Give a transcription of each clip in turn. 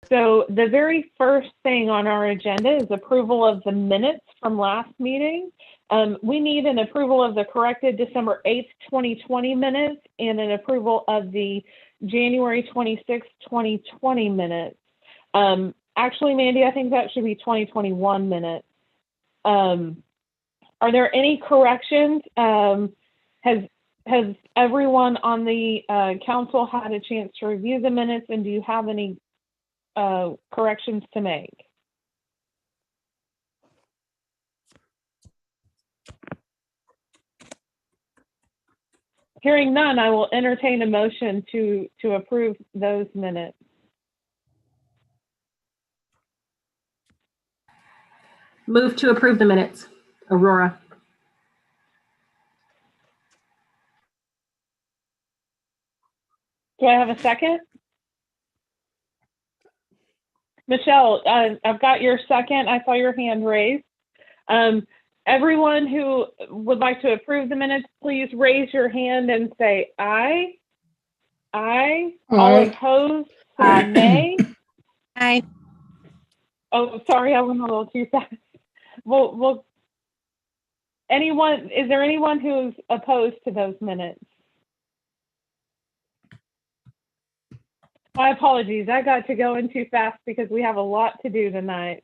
So the very first thing on our agenda is approval of the minutes from last meeting. We need an approval of the corrected December 8th, 2020 minutes and an approval of the January 26th, 2020 minutes. Actually, Mandy, I think that should be 2021 minutes. Are there any corrections? Has everyone on the council had a chance to review the minutes, and do you have any corrections to make? Hearing none, I will entertain a motion to approve those minutes. Move to approve the minutes. Aurora. Do I have a second? Michelle, I've got your second. I saw your hand raised. Everyone who would like to approve the minutes, please raise your hand and say aye. Aye. All opposed, say nay. Aye. Oh, sorry, I went a little too fast. Well, is there anyone who's opposed to those minutes? My apologies, I got to going too fast because we have a lot to do tonight.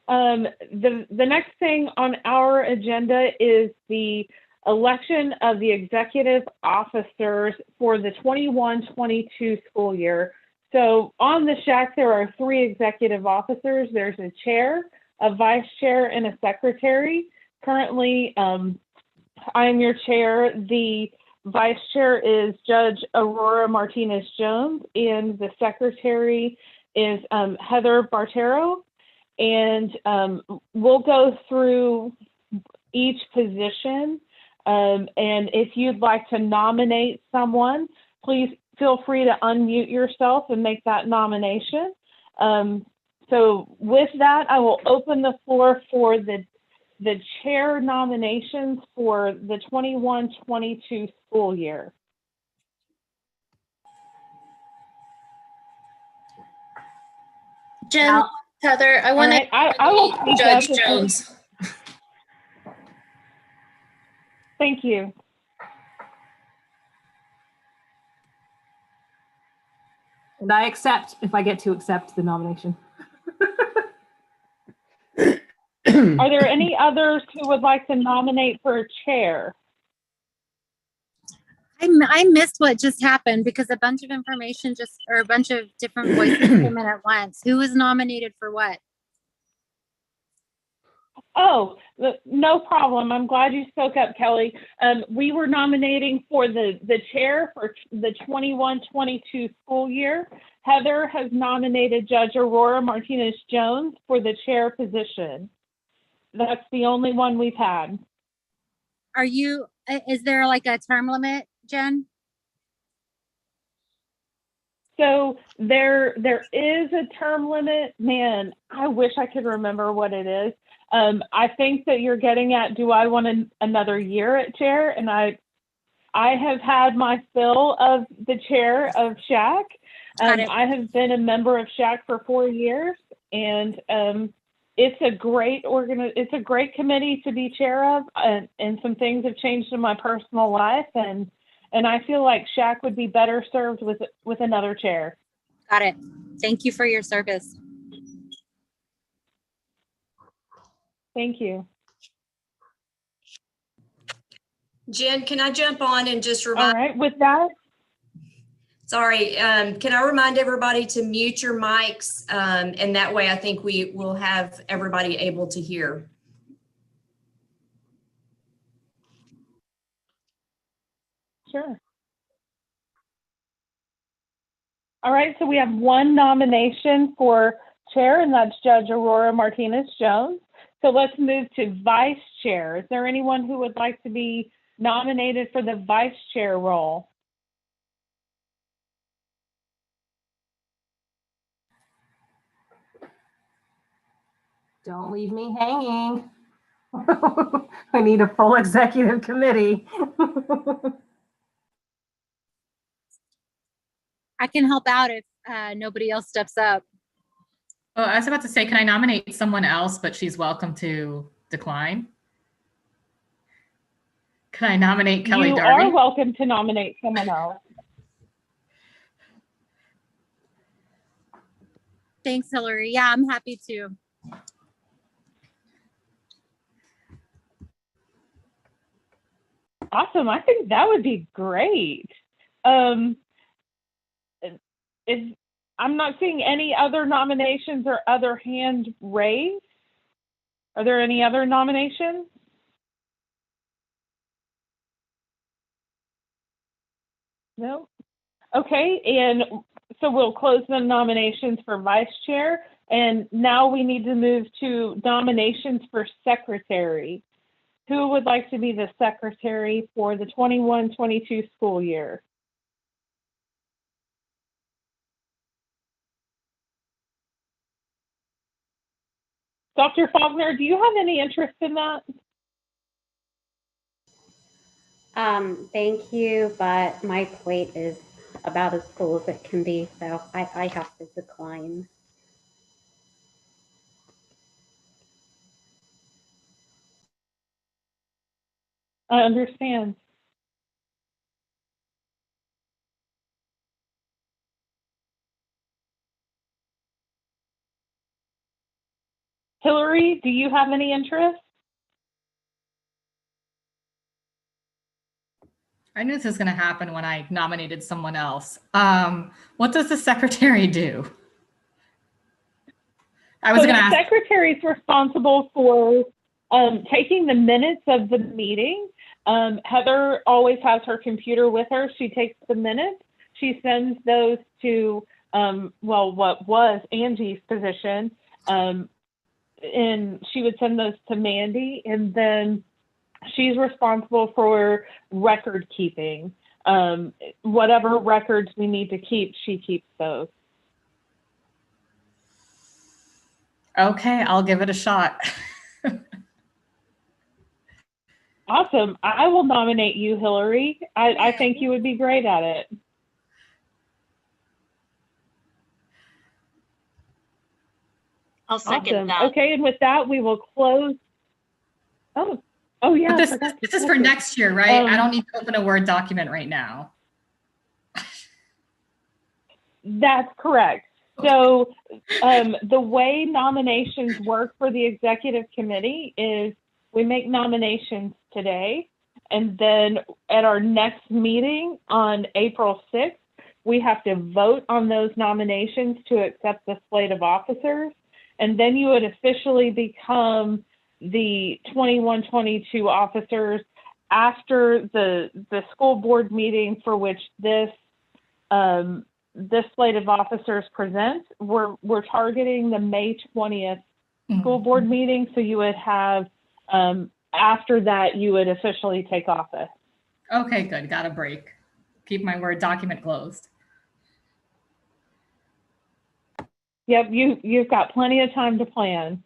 The next thing on our agenda is the election of the executive officers for the 21-22 school year. So on the SHAC, there are 3 executive officers. There's a chair, a vice chair, and a secretary. Currently, I am your chair. The vice chair is Judge Aurora Martinez-Jones, and the secretary is Heather Bartero. And we'll go through each position. And if you'd like to nominate someone, please feel free to unmute yourself and make that nomination. So with that, I will open the floor for the chair nominations for the 21-22 school year. Jen, Heather, I want to I will speak Judge up. Jones. Thank you. And I accept, if I get to accept the nomination. Are there any others who would like to nominate for a chair? I missed what just happened because a bunch of information or a bunch of different voices came in at once. Who was nominated for what? Oh, no problem. I'm glad you spoke up, Kelly. We were nominating for the chair for the 21-22 school year. Heather has nominated Judge Aurora Martinez-Jones for the chair position. That's the only one we've had. Is there like a term limit, Jen? So there is a term limit. Man, I wish I could remember what it is. I think that you're getting at, do I want another year at chair? And I have had my fill of the chair of SHAC. I have been a member of SHAC for 4 years, and it's a great committee to be chair of, and some things have changed in my personal life, and I feel like SHAC would be better served with another chair. Got it. Thank you for your service. Thank you. Jen, can I jump on and just remind? All right, with that. Sorry, can I remind everybody to mute your mics? And that way I think we will have everybody able to hear. Sure. All right, so we have one nomination for chair, and that's Judge Aurora Martinez-Jones. So let's move to vice chair. Is there anyone who would like to be nominated for the vice chair role? Don't leave me hanging. I need a full executive committee. I can help out if nobody else steps up. Oh, I was about to say, can I nominate someone else, but she's welcome to decline? Can I nominate Kelly You Darby? are welcome to nominate someone else. Thanks, Hillary. Yeah, I'm happy to. Awesome. I think that would be great. I'm not seeing any other nominations or other hand raised. Are there any other nominations? No? Okay, and so we'll close the nominations for vice chair, and now we need to move to nominations for secretary. Who would like to be the secretary for the 21-22 school year? Dr. Faulkner, do you have any interest in that? Thank you, but my plate is about as full as it can be, so I have to decline. I understand. Hillary, do you have any interest? I knew this was going to happen when I nominated someone else. What does the secretary do? I was So going to the ask. secretary is responsible for taking the minutes of the meeting. Heather always has her computer with her. She takes the minutes. She sends those to, well, what was Angie's position. And she would send those to Mandy. And then she's responsible for record keeping. Whatever records we need to keep, she keeps those. Okay, I'll give it a shot. Awesome. I will nominate you, Hillary. I think you would be great at it. I'll second Awesome. that. Okay, and with that, we will close. Oh yeah. But this is for next year, right? I don't need to open a Word document right now. That's correct. So the way nominations work for the executive committee is we make nominations today, and then at our next meeting on April 6th, we have to vote on those nominations to accept the slate of officers, and then you would officially become the 21-22 officers after the school board meeting for which this slate of officers presents. We're targeting the May 20th school board meeting, so you would have after that you would officially take office. Okay, good. Got a break. Keep my Word document closed. Yep, you've got plenty of time to plan.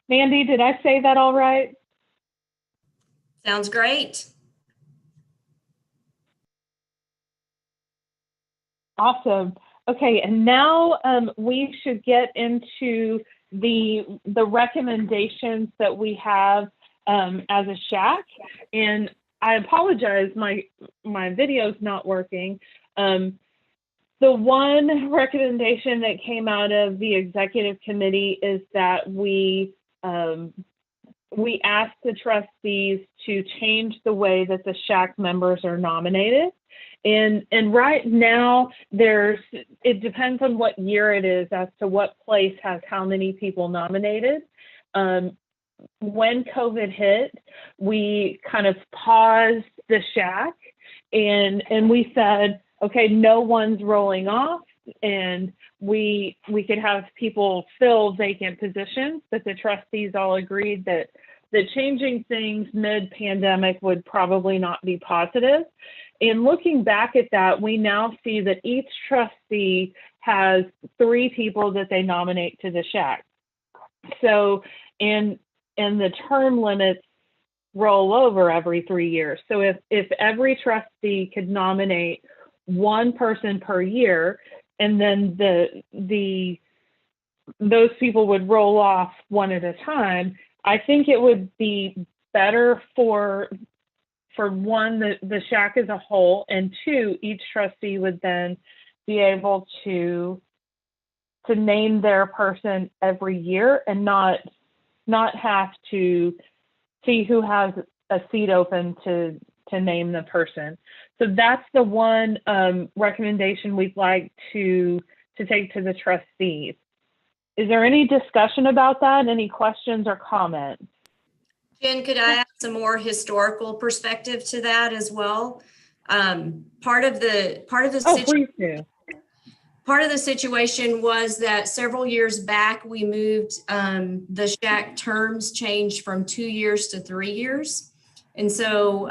Mandy, did I say that all right? Sounds great. Awesome. Okay, and now we should get into the recommendations that we have as a SHAC. And I apologize, my video's not working. The one recommendation that came out of the executive committee is that we asked the trustees to change the way that the SHAC members are nominated. And right now, it depends on what year it is as to what place has how many people nominated. When COVID hit, we kind of paused the SHAC and we said, okay, no one's rolling off, and we could have people fill vacant positions, but the trustees all agreed that changing things mid-pandemic would probably not be positive. And looking back at that, we now see that each trustee has 3 people that they nominate to the SHAC. So, and the term limits roll over every 3 years. So if every trustee could nominate one person per year, and then those people would roll off one at a time, I think it would be better for one, the SHAC as a whole, and two, each trustee would then be able to name their person every year and not have to see who has a seat open to name the person. So that's the one recommendation we'd like to take to the trustees. Is there any discussion about that? Any questions or comments? Jen, could I add some more historical perspective to that as well? Part of the Please do. Part of the situation was that several years back, we moved, the SHAC terms changed from 2 years to 3 years. And so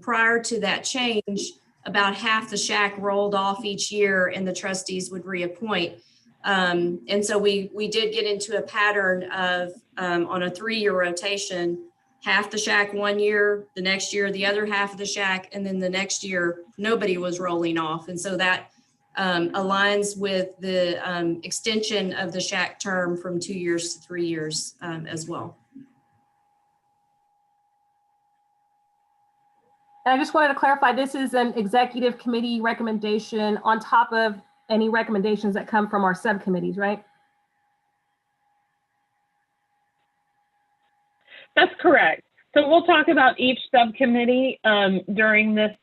prior to that change, about half the SHAC rolled off each year and the trustees would reappoint. And so we did get into a pattern of on a 3-year rotation, half the SHAC 1 year, the next year, the other half of the SHAC, and then the next year, nobody was rolling off. And so that aligns with the extension of the SHAC term from 2 years to 3 years as well. And I just wanted to clarify, this is an executive committee recommendation on top of any recommendations that come from our subcommittees, right? That's correct. So we'll talk about each subcommittee during this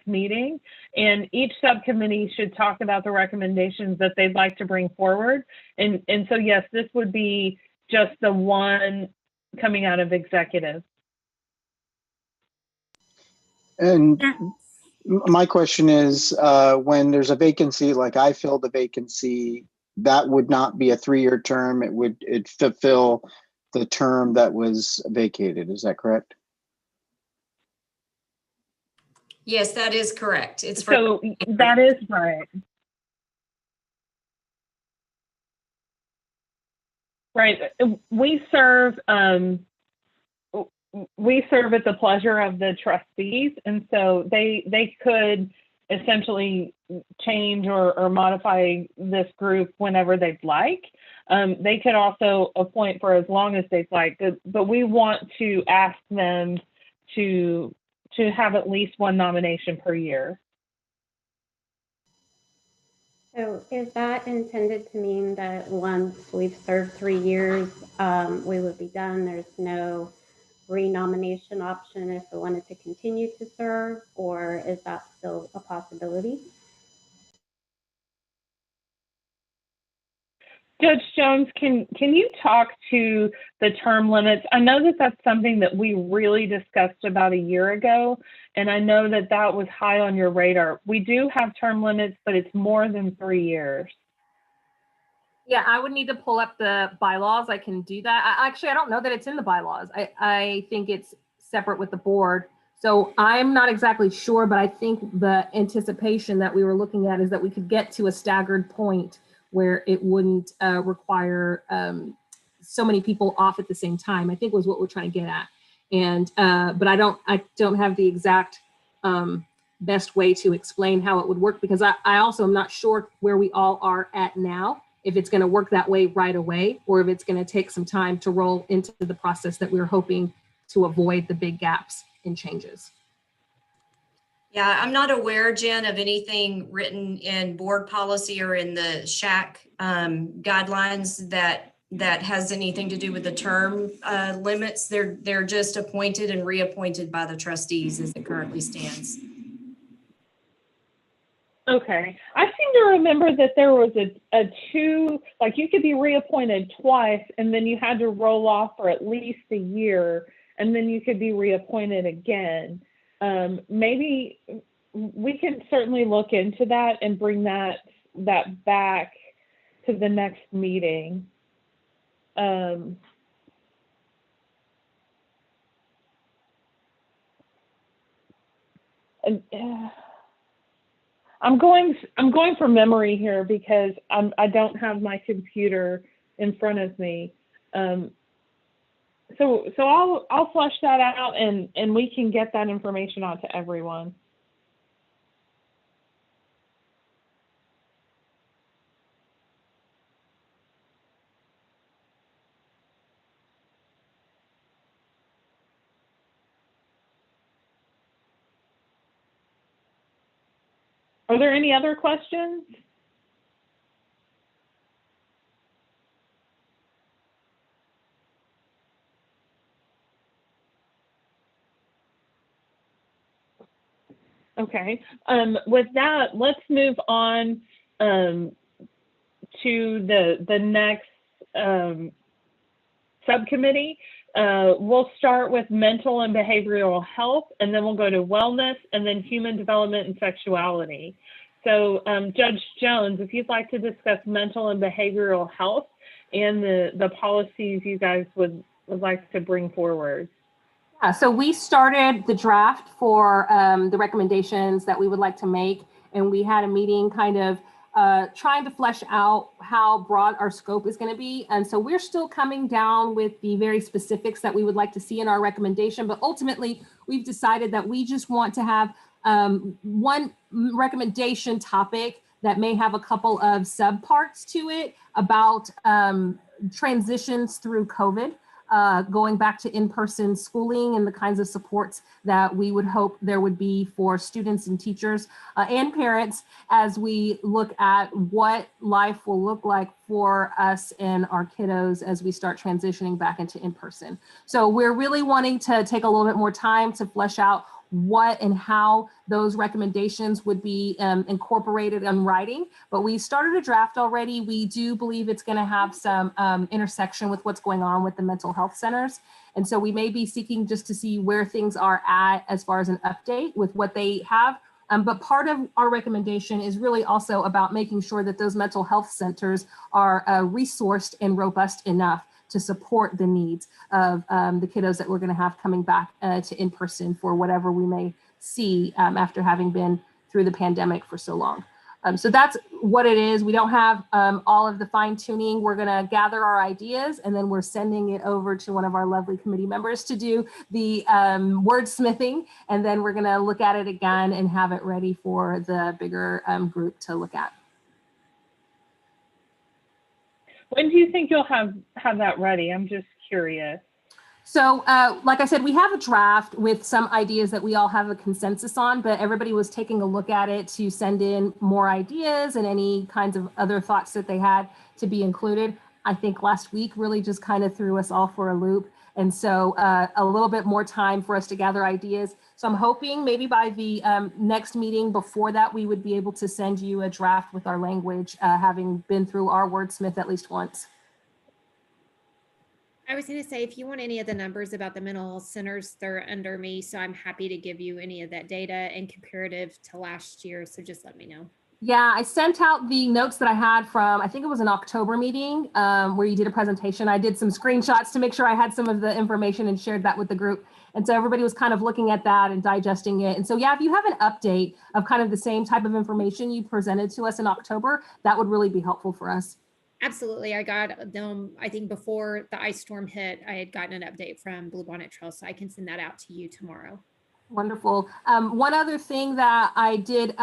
meeting, and each subcommittee should talk about the recommendations that they'd like to bring forward. And so yes, this would be just the one coming out of executive. And my question is, when there's a vacancy, like I filled the vacancy, that would not be a 3-year term. It'd fulfill the term that was vacated. Is that correct? Yes, that is correct. It's So that is right. Right. We serve at the pleasure of the trustees, and so they could essentially change or modify this group whenever they'd like. They could also appoint for as long as they'd like, but we want to ask them to have at least one nomination per year. So is that intended to mean that once we've served 3 years, we would be done? There's no renomination option if we wanted to continue to serve, or is that still a possibility? Judge Jones, can you talk to the term limits? I know that that's something that we really discussed about a year ago, and I know that that was high on your radar. We do have term limits, but it's more than 3 years. Yeah, I would need to pull up the bylaws. I can do that. Actually, I don't know that it's in the bylaws. I think it's separate with the board. So I'm not exactly sure, but I think the anticipation that we were looking at is that we could get to a staggered point where it wouldn't require so many people off at the same time, I think was what we're trying to get at. And but I don't have the exact best way to explain how it would work, because I also am not sure where we all are at now, if it's going to work that way right away, or if it's going to take some time to roll into the process that we're hoping to avoid the big gaps in changes. Yeah, I'm not aware, Jen, of anything written in board policy or in the SHAC guidelines that has anything to do with the term limits. They're just appointed and reappointed by the trustees as it currently stands. Okay. I seem to remember that there was a two, like you could be reappointed twice and then you had to roll off for at least a year and then you could be reappointed again. Maybe we can certainly look into that and bring that back to the next meeting. I'm going from memory here because I don't have my computer in front of me. So I'll flesh that out and we can get that information out to everyone. Are there any other questions? Okay. With that, let's move on to the next subcommittee. We'll start with mental and behavioral health, and then we'll go to wellness, and then human development and sexuality. So Judge Jones, if you'd like to discuss mental and behavioral health and the policies you guys would like to bring forward. Yeah, so we started the draft for the recommendations that we would like to make, and we had a meeting kind of trying to flesh out how broad our scope is going to be. And so we're still coming down with the very specifics that we would like to see in our recommendation, but ultimately we've decided that we just want to have one recommendation topic that may have a couple of subparts to it about transitions through COVID. Going back to in-person schooling and the kinds of supports that we would hope there would be for students and teachers and parents as we look at what life will look like for us and our kiddos as we start transitioning back into in-person. So we're really wanting to take a little bit more time to flesh out what and how those recommendations would be incorporated in writing. But we started a draft already. We do believe it's going to have some intersection with what's going on with the mental health centers. And so we may be seeking just to see where things are at as far as an update with what they have. But part of our recommendation is really also about making sure that those mental health centers are resourced and robust enough to support the needs of the kiddos that we're going to have coming back to in-person for whatever we may see after having been through the pandemic for so long. So that's what it is. We don't have all of the fine tuning. We're going to gather our ideas and then we're sending it over to one of our lovely committee members to do the wordsmithing. And then we're going to look at it again and have it ready for the bigger group to look at. When do you think you'll have that ready? I'm just curious. So like I said, we have a draft with some ideas that we all have a consensus on, but everybody was taking a look at it to send in more ideas and any kinds of other thoughts that they had to be included. I think last week really just kind of threw us all for a loop. And so a little bit more time for us to gather ideas. So I'm hoping maybe by the next meeting before that, we would be able to send you a draft with our language, having been through our wordsmith at least once. I was going to say, if you want any of the numbers about the mental health centers, they're under me. So I'm happy to give you any of that data and comparative to last year. So just let me know. Yeah, I sent out the notes that I had from, I think it was an October meeting where you did a presentation. I did some screenshots to make sure I had some of the information and shared that with the group. And so everybody was kind of looking at that and digesting it. And so, yeah, if you have an update of kind of the same type of information you presented to us in October, that would really be helpful for us. Absolutely. I got them, I think before the ice storm hit, I had gotten an update from Bluebonnet Trail, so I can send that out to you tomorrow. Wonderful. One other thing that I did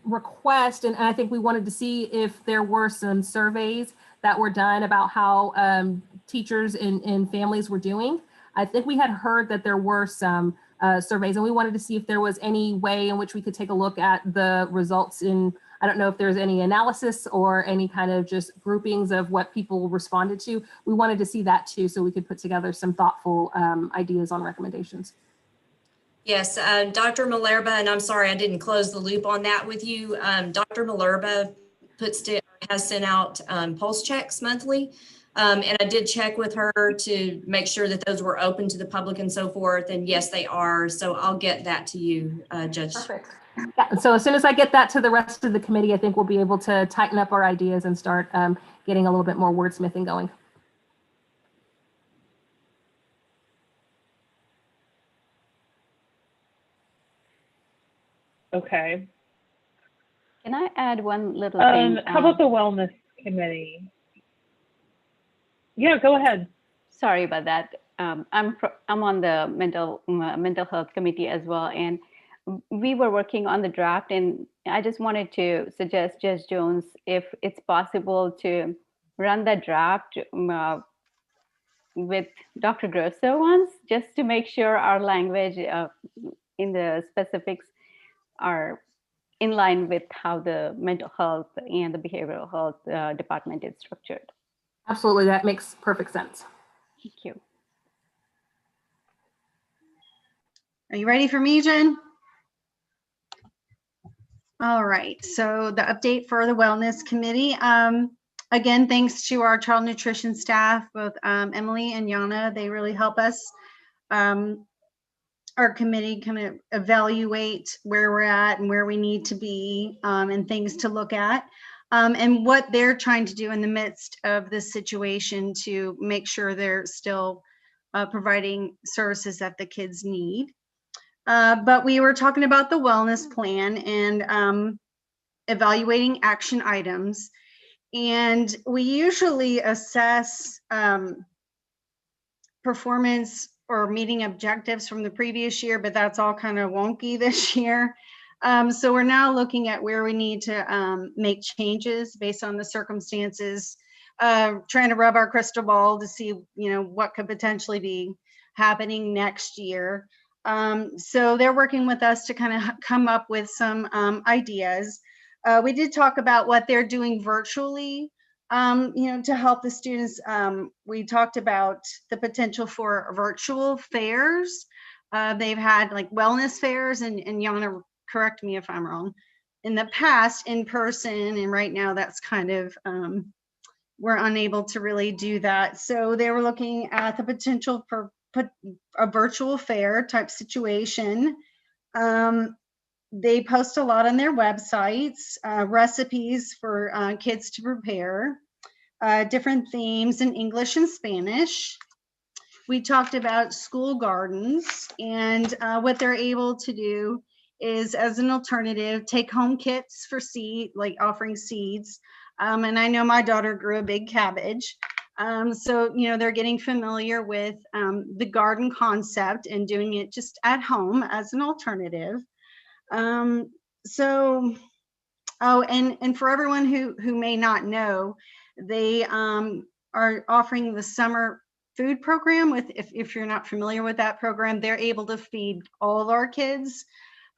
request, and I think we wanted to see if there were some surveys that were done about how teachers and families were doing. I think we had heard that there were some surveys, and we wanted to see if there was any way in which we could take a look at the results in, I don't know if there's any analysis or any kind of just groupings of what people responded to. We wanted to see that too, so we could put together some thoughtful ideas on recommendations. Yes, Dr. Malerba, and I'm sorry I didn't close the loop on that with you. Dr. Malerba has sent out pulse checks monthly. And I did check with her to make sure that those were open to the public and so forth. And yes, they are. So I'll get that to you, Judge. Perfect. Yeah, so as soon as I get that to the rest of the committee, I think we'll be able to tighten up our ideas and start getting a little bit more wordsmithing going. Okay. Can I add one little thing? How about the wellness committee? Yeah, go ahead. Sorry about that. I'm on the mental health committee as well, and we were working on the draft, and I just wanted to suggest Judge Jones if it's possible to run the draft with Dr. Grosso once, just to make sure our language in the specifics are in line with how the mental health and the behavioral health department is structured. Absolutely, that makes perfect sense. Thank you. Are you ready for me, Jen? All right, so the update for the Wellness Committee. Again, thanks to our child nutrition staff, both Emily and Yana, they really help us. Our committee kind of evaluate where we're at and where we need to be and things to look at. And what they're trying to do in the midst of this situation to make sure they're still providing services that the kids need. But we were talking about the wellness plan and evaluating action items. And we usually assess performance or meeting objectives from the previous year, but that's all kind of wonky this year. So we're now looking at where we need to make changes based on the circumstances, trying to rub our crystal ball to see, what could potentially be happening next year. So they're working with us to kind of come up with some ideas. We did talk about what they're doing virtually, to help the students. We talked about the potential for virtual fairs. They've had like wellness fairs, and Yana, correct me if I'm wrong, in the past in person, and right now that's kind of, we're unable to really do that. So they were looking at the potential for a virtual fair type situation. They post a lot on their websites, recipes for kids to prepare, different themes in English and Spanish. We talked about school gardens, and what they're able to do is, as an alternative, take home kits for seed, like offering seeds. And I know my daughter grew a big cabbage. So, they're getting familiar with the garden concept and doing it just at home as an alternative. And for everyone who may not know, they are offering the summer food program. If you're not familiar with that program, they're able to feed all of our kids,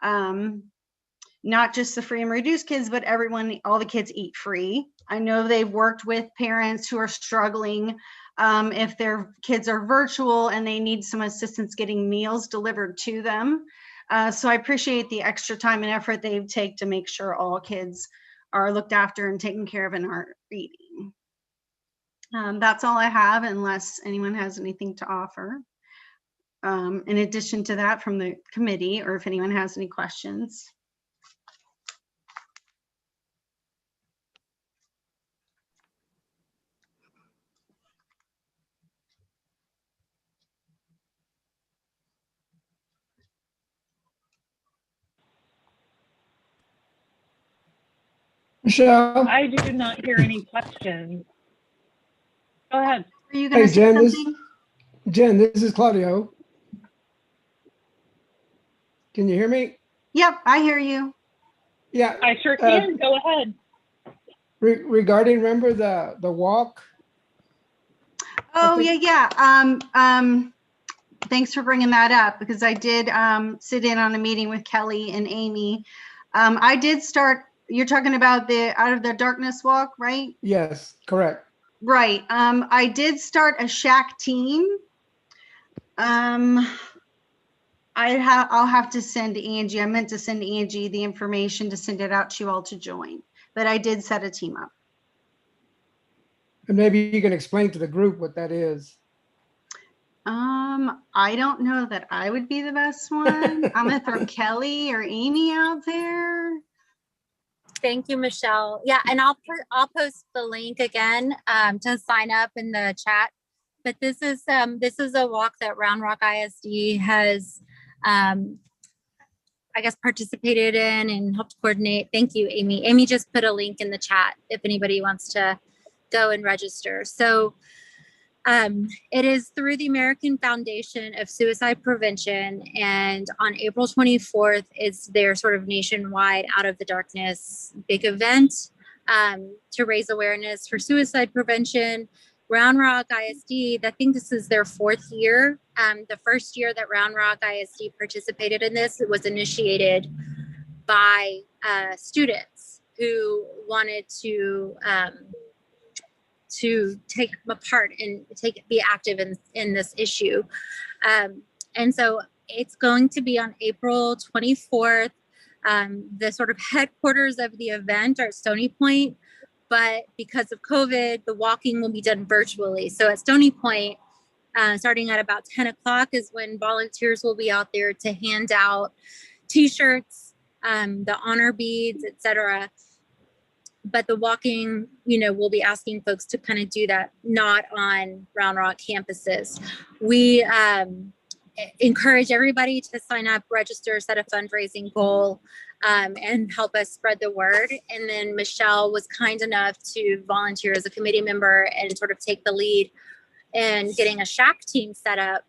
not just the free and reduced kids, but everyone, all the kids eat free. I know they've worked with parents who are struggling if their kids are virtual and they need some assistance getting meals delivered to them. So I appreciate the extra time and effort they take to make sure all kids are looked after and taken care of and are eating. That's all I have, unless anyone has anything to offer. In addition to that from the committee, or if anyone has any questions. Michelle? I do not hear any questions. Go ahead. Are you going to say something? Jen, this is Claudio. Can you hear me? Yep, I hear you. Yeah. I sure can. Go ahead. Regarding, remember the walk? Oh, yeah. Thanks for bringing that up, because I did sit in on a meeting with Kelly and Amy. I did start, you're talking about the Out of the Darkness walk, right? Yes, correct. Right. I did start a SHAC team. I'll have to send Angie. I meant to send Angie the information to send it out to you all to join, but I did set a team up. And maybe you can explain to the group what that is. I don't know that I would be the best one. I'm gonna throw Kelly or Amy out there. Thank you, Michelle. Yeah, and I'll post the link again to sign up in the chat. But this is a walk that Round Rock ISD has, I guess, participated in and helped coordinate. Thank you, Amy. Amy just put a link in the chat if anybody wants to go and register. So It is through the American Foundation of Suicide Prevention, and on April 24th is their sort of nationwide Out of the Darkness big event to raise awareness for suicide prevention. Round Rock ISD, I think this is their 4th year. The first year that Round Rock ISD participated in this, it was initiated by students who wanted to take a part and be active in this issue. And so it's going to be on April 24th. The sort of headquarters of the event are at Stony Point, but because of COVID, the walking will be done virtually. So at Stony Point, starting at about 10 o'clock is when volunteers will be out there to hand out t-shirts, the honor beads, etc. But the walking, we'll be asking folks to kind of do that, not on Round Rock campuses. We encourage everybody to sign up, register, set a fundraising goal, and help us spread the word. And then Michelle was kind enough to volunteer as a committee member and sort of take the lead in getting a SHAC team set up.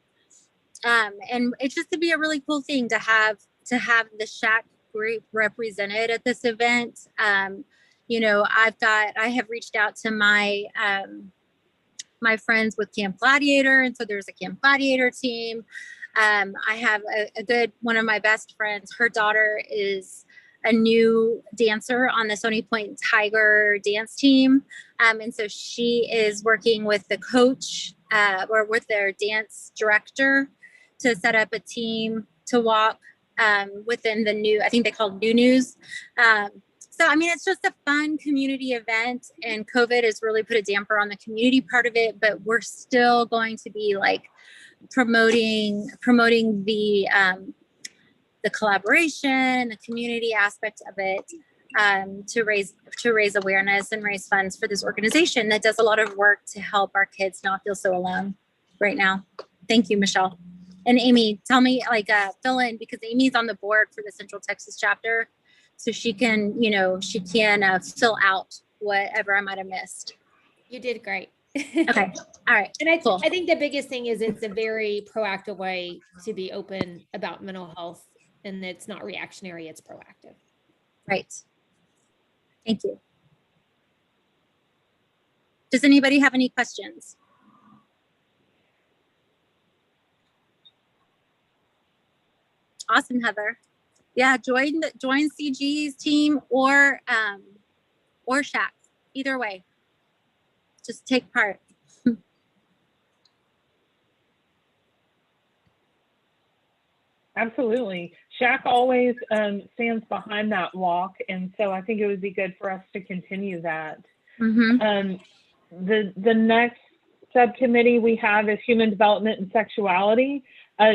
And it's just to be a really cool thing to have the SHAC group represented at this event. I have reached out to my my friends with Camp Gladiator, and so there's a Camp Gladiator team. I have a good one of my best friends. Her daughter is a new dancer on the Stony Point Tiger dance team, and so she is working with the coach or with their dance director to set up a team to walk within the new, I think they call New News. So, I mean, it's just a fun community event, and COVID has really put a damper on the community part of it, but we're still going to be like promoting the collaboration, the community aspect of it, to raise awareness and raise funds for this organization that does a lot of work to help our kids not feel so alone right now. Thank you, Michelle. And Amy, tell me, fill in, because Amy's on the board for the Central Texas chapter. So she can, fill out whatever I might have missed. You did great. Okay. All right. And cool. I think the biggest thing is it's a very proactive way to be open about mental health, and it's not reactionary, it's proactive. Right. Thank you. Does anybody have any questions? Awesome, Heather. Yeah, join CG's team or SHAC. Either way, just take part. Absolutely. SHAC always stands behind that walk, and so I think it would be good for us to continue that. Mm-hmm. The next subcommittee we have is Human Development and Sexuality.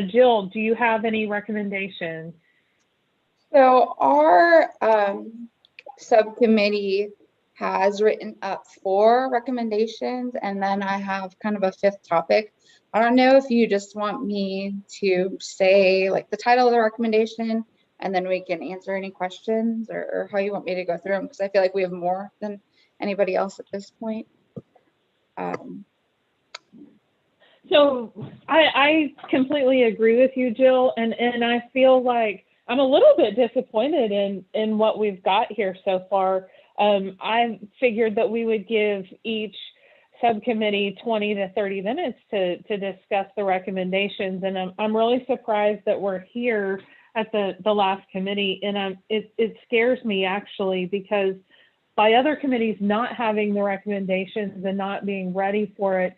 Jill, do you have any recommendations? So our subcommittee has written up 4 recommendations, and then I have kind of a 5th topic. I don't know if you just want me to say like the title of the recommendation, and then we can answer any questions, or how you want me to go through them, because I feel like we have more than anybody else at this point. So I completely agree with you, Jill, and I feel like I'm a little bit disappointed in what we've got here so far. I figured that we would give each subcommittee 20 to 30 minutes to discuss the recommendations, and I'm really surprised that we're here at the last committee, and it scares me actually, because by other committees not having the recommendations and not being ready for it,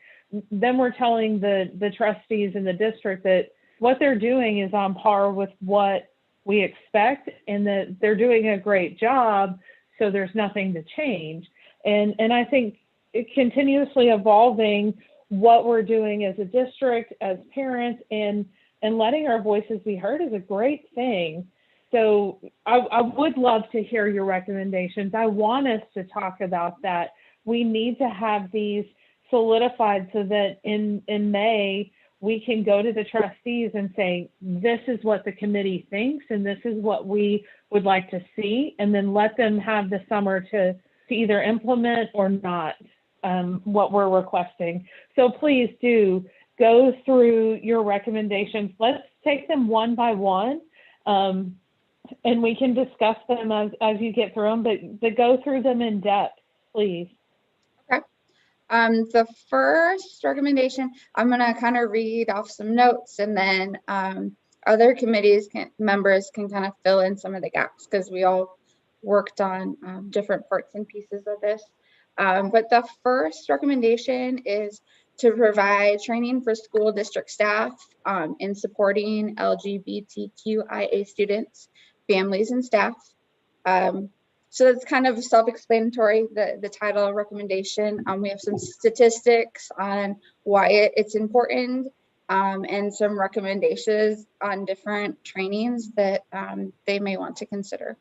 then we're telling the trustees in the district that what they're doing is on par with what we expect, and that they're doing a great job, so there's nothing to change. And I think continuously evolving what we're doing as a district, as parents, and letting our voices be heard is a great thing. So I would love to hear your recommendations. I want us to talk about that. We need to have these solidified so that in May, we can go to the trustees and say, this is what the committee thinks, and this is what we would like to see, and then let them have the summer to either implement or not what we're requesting. So please do go through your recommendations. Let's take them one by one, and we can discuss them as you get through them, but go through them in depth, please. Okay. The first recommendation, I'm going to kind of read off some notes, and then other members can kind of fill in some of the gaps, because we all worked on different parts and pieces of this. But the first recommendation is to provide training for school district staff in supporting LGBTQIA students, families, and staff. So that's kind of self-explanatory, the title recommendation. We have some statistics on why it's important, and some recommendations on different trainings that they may want to consider.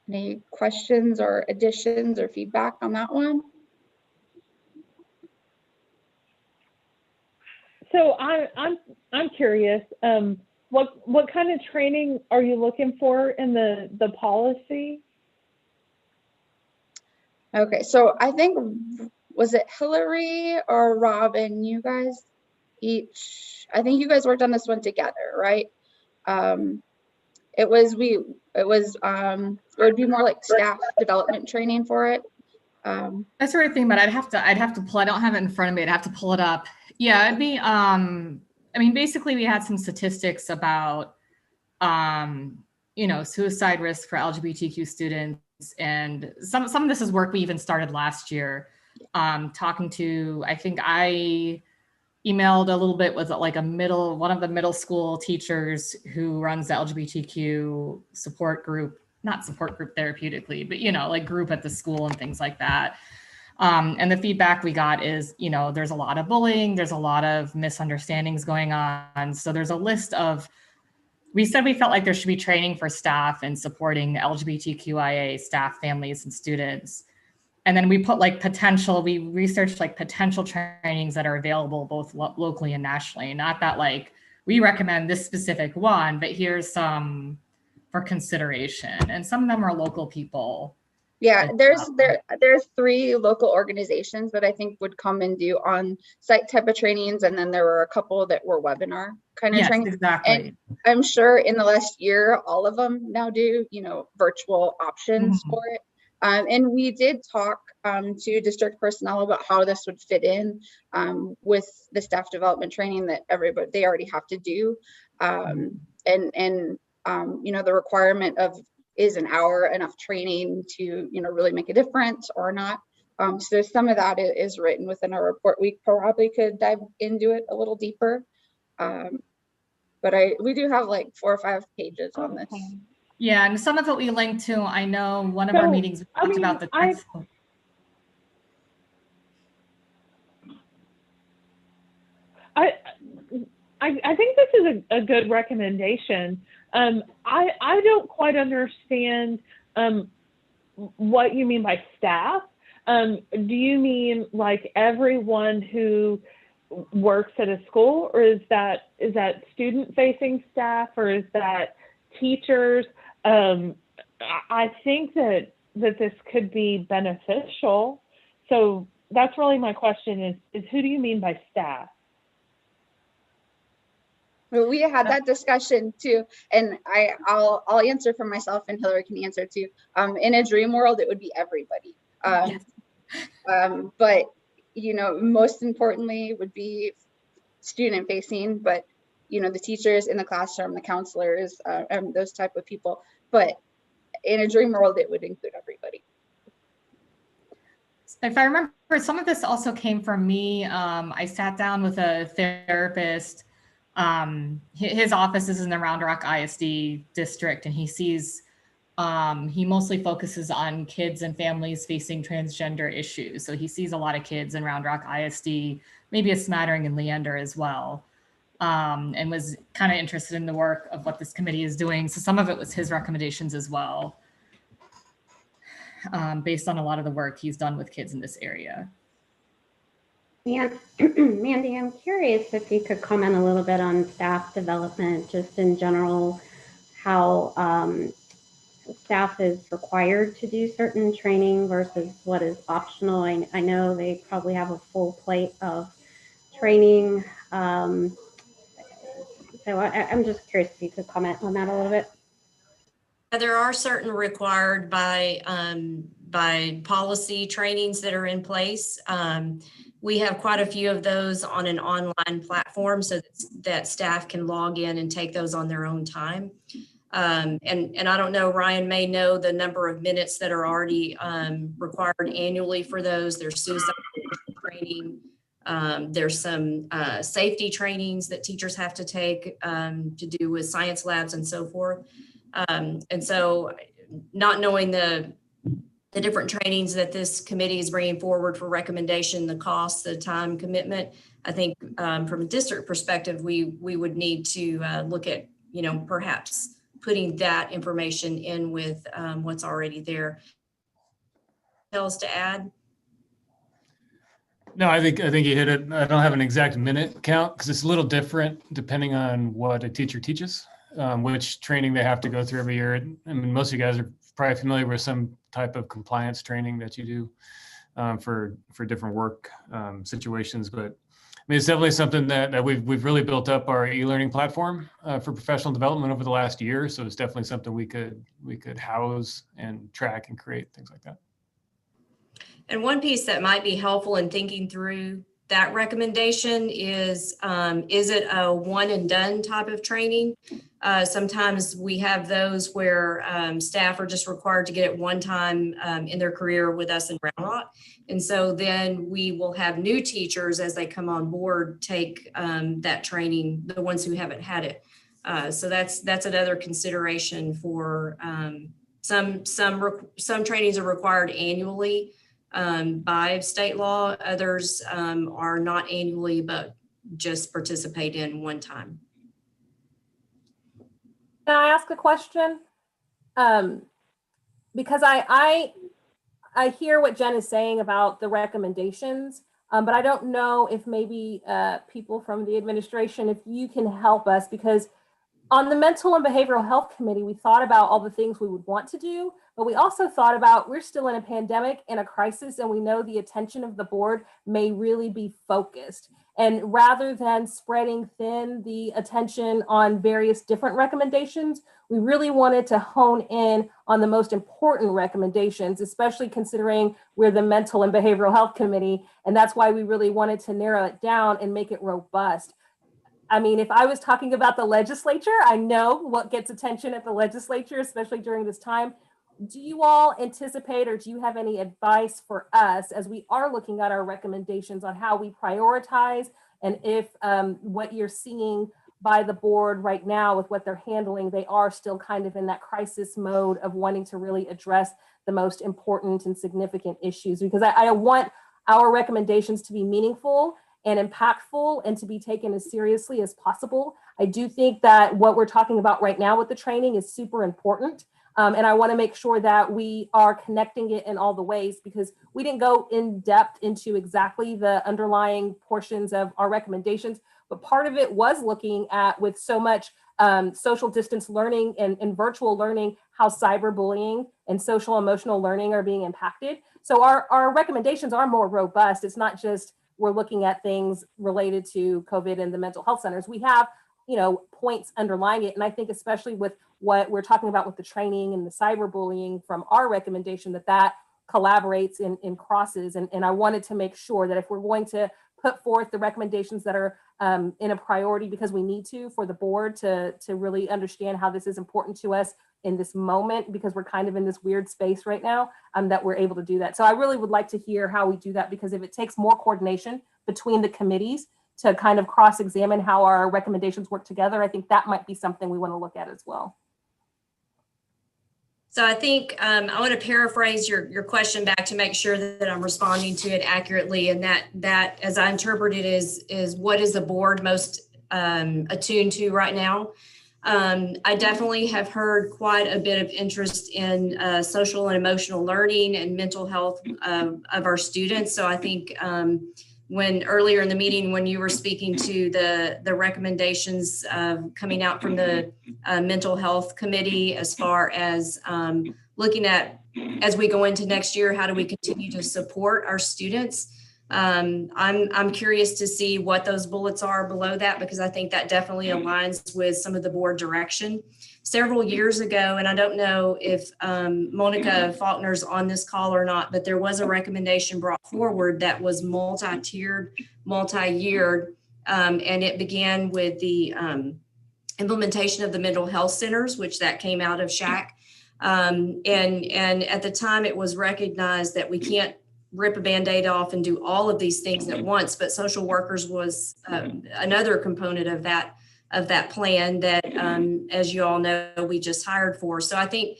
Any questions or additions or feedback on that one? So I'm curious. What kind of training are you looking for in the policy? Okay, so I think, was it Hillary or Robin? You guys each, I think you guys worked on this one together, right? It would be more like staff development training for it. That's the right thing, but I'd have to pull, I don't have it in front of me. I'd have to pull it up. Yeah, it'd be, I mean, basically we had some statistics about, suicide risk for LGBTQ students. And some of this is work we even started last year, talking to, I think I emailed a little bit with like one of the middle school teachers who runs the LGBTQ support group, not support group therapeutically, but, like group at the school and things like that. And the feedback we got is, there's a lot of bullying, there's a lot of misunderstandings going on. So there's a list of, we said we felt like there should be training for staff and supporting LGBTQIA staff, families, and students. And then we put we researched potential trainings that are available both locally and nationally. Not that we recommend this specific one, but here's some for consideration. And some of them are local people. Yeah, there's 3 local organizations that I think would come and do on-site type of trainings, and then there were a couple that were webinar kind of trainings. Exactly. And I'm sure in the last year, all of them now do, virtual options for it. And we did talk to district personnel about how this would fit in with the staff development training that they already have to do, and the requirement of, is an hour enough training to, really make a difference or not? So some of that is written within our report. We probably could dive into it a little deeper. But we do have 4 or 5 pages on this. Yeah, and some of it we linked to. I know one of our meetings we talked about the text. I think this is a good recommendation. I don't quite understand what you mean by staff. Do you mean everyone who works at a school, or is that student-facing staff, or is that teachers? I think that this could be beneficial. So that's really my question is who do you mean by staff? Well, we had that discussion too, and I'll answer for myself, and Hillary can answer too. In a dream world, it would be everybody. Yes. But most importantly would be student facing, but the teachers in the classroom, the counselors, and those type of people. But in a dream world, it would include everybody. If I remember, some of this also came from me. I sat down with a therapist. His office is in the Round Rock ISD district, and he sees, he mostly focuses on kids and families facing transgender issues. So he sees a lot of kids in Round Rock ISD, maybe a smattering in Leander as well, and was kind of interested in the work of what this committee is doing. So some of it was his recommendations as well, based on a lot of the work he's done with kids in this area. Yeah, Mandy, I'm curious if you could comment a little bit on staff development, just in general, how staff is required to do certain training versus what is optional. I know they probably have a full plate of training. So I'm just curious if you could comment on that a little bit. There are certain required by policy trainings that are in place. We have quite a few of those on an online platform so that staff can log in and take those on their own time. And I don't know, Ryan may know the number of minutes that are already required annually for those. There's suicide training. There's some safety trainings that teachers have to take to do with science labs and so forth. And so not knowing the different trainings that this committee is bringing forward for recommendation, the cost, the time commitment, I think from a district perspective, we would need to look at, perhaps putting that information in with what's already there. Else to add? No, I think you hit it. I don't have an exact minute count because it's a little different depending on what a teacher teaches, which training they have to go through every year. I mean, most of you guys are probably familiar with some type of compliance training that you do for different work situations. But I mean, it's definitely something that we've really built up our e-learning platform for professional development over the last year. So it's definitely something we could house and track and create things like that. And one piece that might be helpful in thinking through that recommendation is it a one and done type of training? Sometimes we have those where staff are just required to get it one time in their career with us in Round Rock. And so then we will have new teachers as they come on board take that training, the ones who haven't had it. So that's another consideration for some trainings are required annually by state law. Others are not annually, but just participate in one time. Can I ask a question? Because I hear what Jen is saying about the recommendations, but I don't know if maybe people from the administration, if you can help us, because on the Mental and Behavioral Health Committee, we thought about all the things we would want to do, but we also thought about we're still in a pandemic and a crisis, and we know the attention of the board may really be focused. And rather than spreading thin the attention on various different recommendations, we really wanted to hone in on the most important recommendations, especially considering we're the Mental and Behavioral Health Committee. And that's why we really wanted to narrow it down and make it robust. I mean, if I was talking about the legislature, I know what gets attention at the legislature, especially during this time. Do you all anticipate, or do you have any advice for us as we are looking at our recommendations on how we prioritize, and if what you're seeing by the board right now with what they're handling, they are still kind of in that crisis mode of wanting to really address the most important and significant issues? Because I want our recommendations to be meaningful and impactful and to be taken as seriously as possible. I do think that what we're talking about right now with the training is super important. And I want to make sure that we are connecting it in all the ways, because we didn't go in depth into exactly the underlying portions of our recommendations, but part of it was looking at, with so much social distance learning and virtual learning, how cyberbullying and social emotional learning are being impacted. So our recommendations are more robust. It's not just we're looking at things related to COVID and the mental health centers. We have, points underlying it. And I think especially with what we're talking about with the training and the cyberbullying from our recommendation, that collaborates and crosses. And I wanted to make sure that if we're going to put forth the recommendations that are in a priority, because we need to, for the board to really understand how this is important to us in this moment, because we're kind of in this weird space right now, that we're able to do that. So I really would like to hear how we do that, because if it takes more coordination between the committees to kind of cross-examine how our recommendations work together, I think that might be something we want to look at as well. So I think I want to paraphrase your question back to make sure that I'm responding to it accurately, and that as I interpret it is what is the board most attuned to right now. I definitely have heard quite a bit of interest in social and emotional learning and mental health of our students. So I think when earlier in the meeting, when you were speaking to the recommendations coming out from the mental health committee, as far as looking at, as we go into next year, how do we continue to support our students? I'm curious to see what those bullets are below that, because I think that definitely aligns with some of the board direction. Several years ago, and I don't know if Monica Faulkner's on this call or not, but there was a recommendation brought forward that was multi-tiered, multi-yeared, and it began with the implementation of the mental health centers, which that came out of SHAC. And at the time it was recognized that we can't rip a Band-Aid off and do all of these things at once, but social workers was another component of that plan that, as you all know, we just hired for. So I think,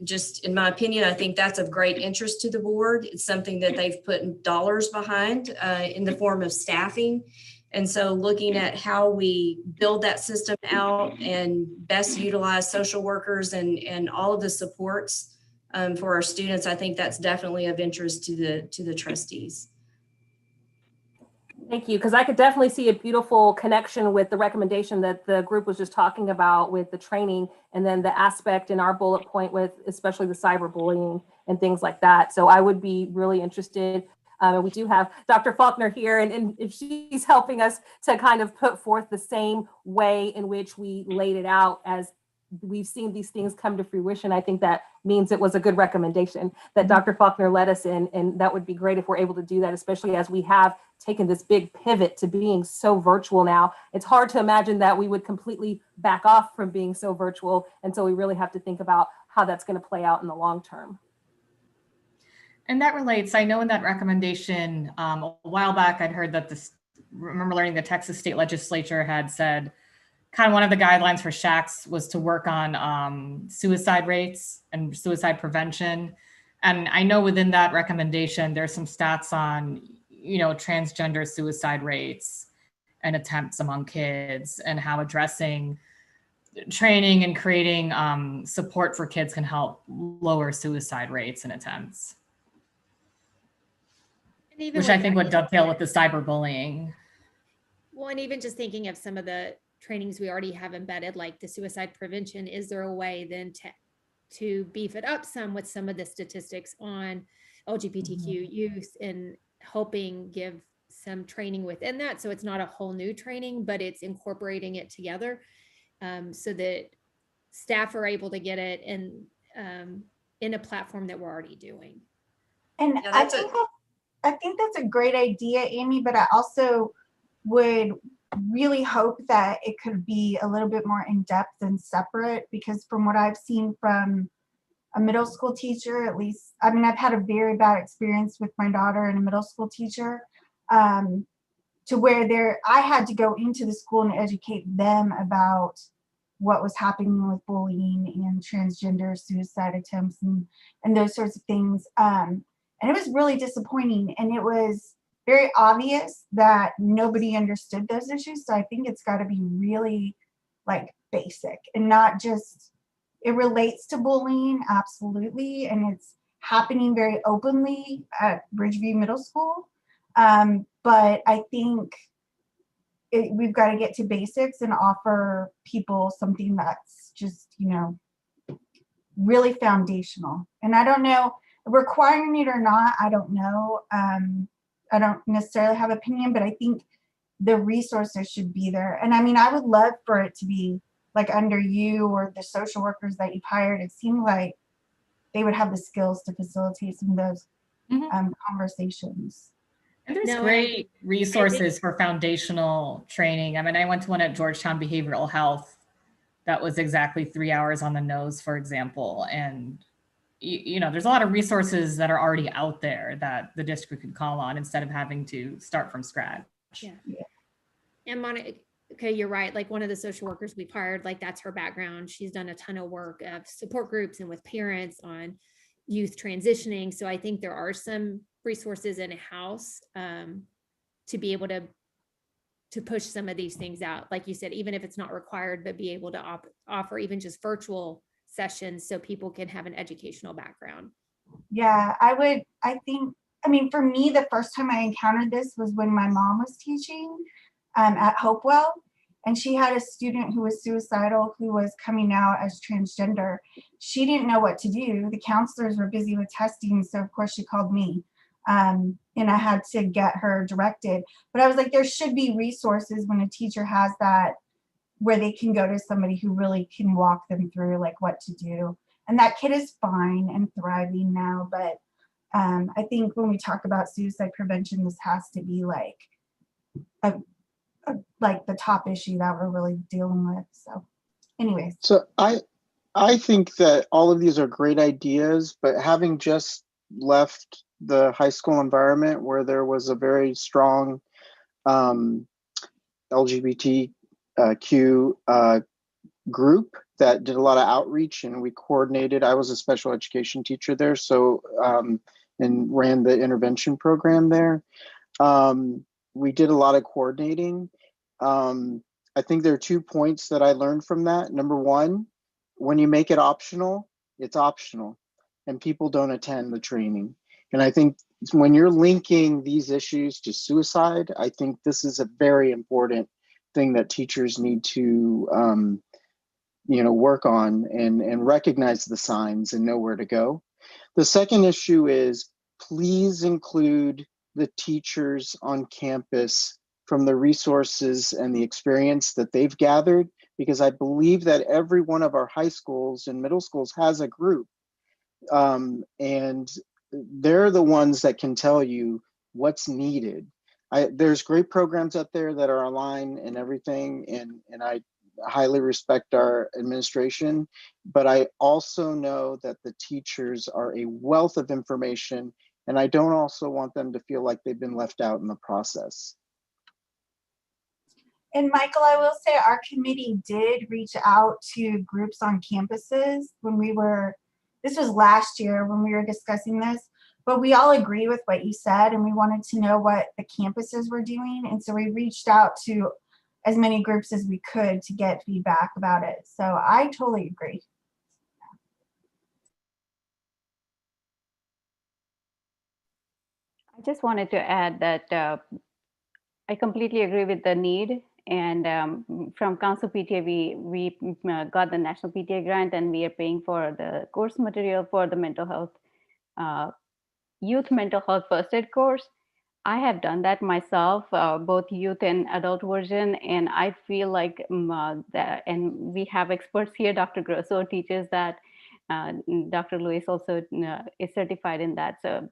just in my opinion, I think that's of great interest to the board. It's something that they've put dollars behind in the form of staffing. And so looking at how we build that system out and best utilize social workers and all of the supports for our students, I think that's definitely of interest to the trustees. Thank you, because I could definitely see a beautiful connection with the recommendation that the group was just talking about with the training, and then the aspect in our bullet point with especially the cyberbullying and things like that. So I would be really interested. And we do have Dr. Faulkner here, and if she's helping us to kind of put forth the same way in which we laid it out as we've seen these things come to fruition. I think that means it was a good recommendation that Dr. Faulkner led us in, and that would be great if we're able to do that, especially as we have taken this big pivot to being so virtual now. It's hard to imagine that we would completely back off from being so virtual, and so we really have to think about how that's going to play out in the long term. And that relates, I know in that recommendation, a while back, I'd heard that remember learning the Texas state legislature had said, kind of one of the guidelines for SHACs was to work on suicide rates and suicide prevention. And I know within that recommendation, there's some stats on, transgender suicide rates and attempts among kids, and how addressing training and creating support for kids can help lower suicide rates and attempts. Which I think would dovetail with the cyberbullying. Well, and even just thinking of some of the trainings we already have embedded, like the suicide prevention, is there a way then to beef it up some with some of the statistics on LGBTQ youth, and helping give some training within that, so it's not a whole new training, but it's incorporating it together, so that staff are able to get it and in a platform that we're already doing. And yeah, I think that's a great idea, Amy, but I also would really hope that it could be a little bit more in depth and separate, because from what I've seen from a middle school teacher, at least, I mean, I've had a very bad experience with my daughter and a middle school teacher, to where I had to go into the school and educate them about what was happening with bullying and transgender suicide attempts and those sorts of things. And it was really disappointing. And it was very obvious that nobody understood those issues. So I think it's got to be really basic and not just, it relates to bullying, absolutely. And it's happening very openly at Bridgeview Middle School. But I think we've got to get to basics and offer people something that's just, really foundational. And I don't know, requiring it or not, I don't know. I don't necessarily have an opinion, but I think the resources should be there. And I mean, I would love for it to be under you or the social workers that you've hired. It seemed like they would have the skills to facilitate some of those conversations. And there's great resources for foundational training. I mean, I went to one at Georgetown Behavioral Health that was exactly 3 hours on the nose, for example. And there's a lot of resources that are already out there that the district could call on instead of having to start from scratch. Yeah. And Monica, okay, you're right. One of the social workers we've hired, that's her background. She's done a ton of work of support groups and with parents on youth transitioning. So I think there are some resources in house to be able to push some of these things out. Like you said, even if it's not required, but be able to offer even just virtual sessions so people can have an educational background. Yeah, I think I mean, for me, the first time I encountered this was when my mom was teaching at Hopewell, and she had a student who was suicidal who was coming out as transgender. She didn't know what to do. The counselors were busy with testing, so of course she called me, and I had to get her directed. But I was like, there should be resources when a teacher has that, where they can go to somebody who really can walk them through like what to do. And that kid is fine and thriving now, but I think when we talk about suicide prevention, this has to be like like the top issue that we're really dealing with. So anyways. So I think that all of these are great ideas, but having just left the high school environment where there was a very strong LGBTQ group that did a lot of outreach, and we coordinated. I was a special education teacher there, so and ran the intervention program there. We did a lot of coordinating. I think there are 2 points that I learned from that. Number one, when you make it optional, it's optional, and people don't attend the training. And I think when you're linking these issues to suicide, I think this is a very important thing that teachers need to work on and recognize the signs and know where to go. The second issue is, please include the teachers on campus from the resources and the experience that they've gathered, because I believe that every one of our high schools and middle schools has a group, and they're the ones that can tell you what's needed. There's great programs out there that are aligned and everything, and I highly respect our administration, but I also know that the teachers are a wealth of information, and I don't also want them to feel like they've been left out in the process. And Michael, I will say our committee did reach out to groups on campuses when this was last year when we were discussing this, but we all agree with what you said, and we wanted to know what the campuses were doing. And so we reached out to as many groups as we could to get feedback about it. So I totally agree. I just wanted to add that I completely agree with the need. And from Council PTA, we got the National PTA grant, and we are paying for the course material for the mental health, youth mental health first aid course. I have done that myself, both youth and adult version, and I feel like that, and we have experts here. Dr. Grosso teaches that. Dr. Lewis also is certified in that. So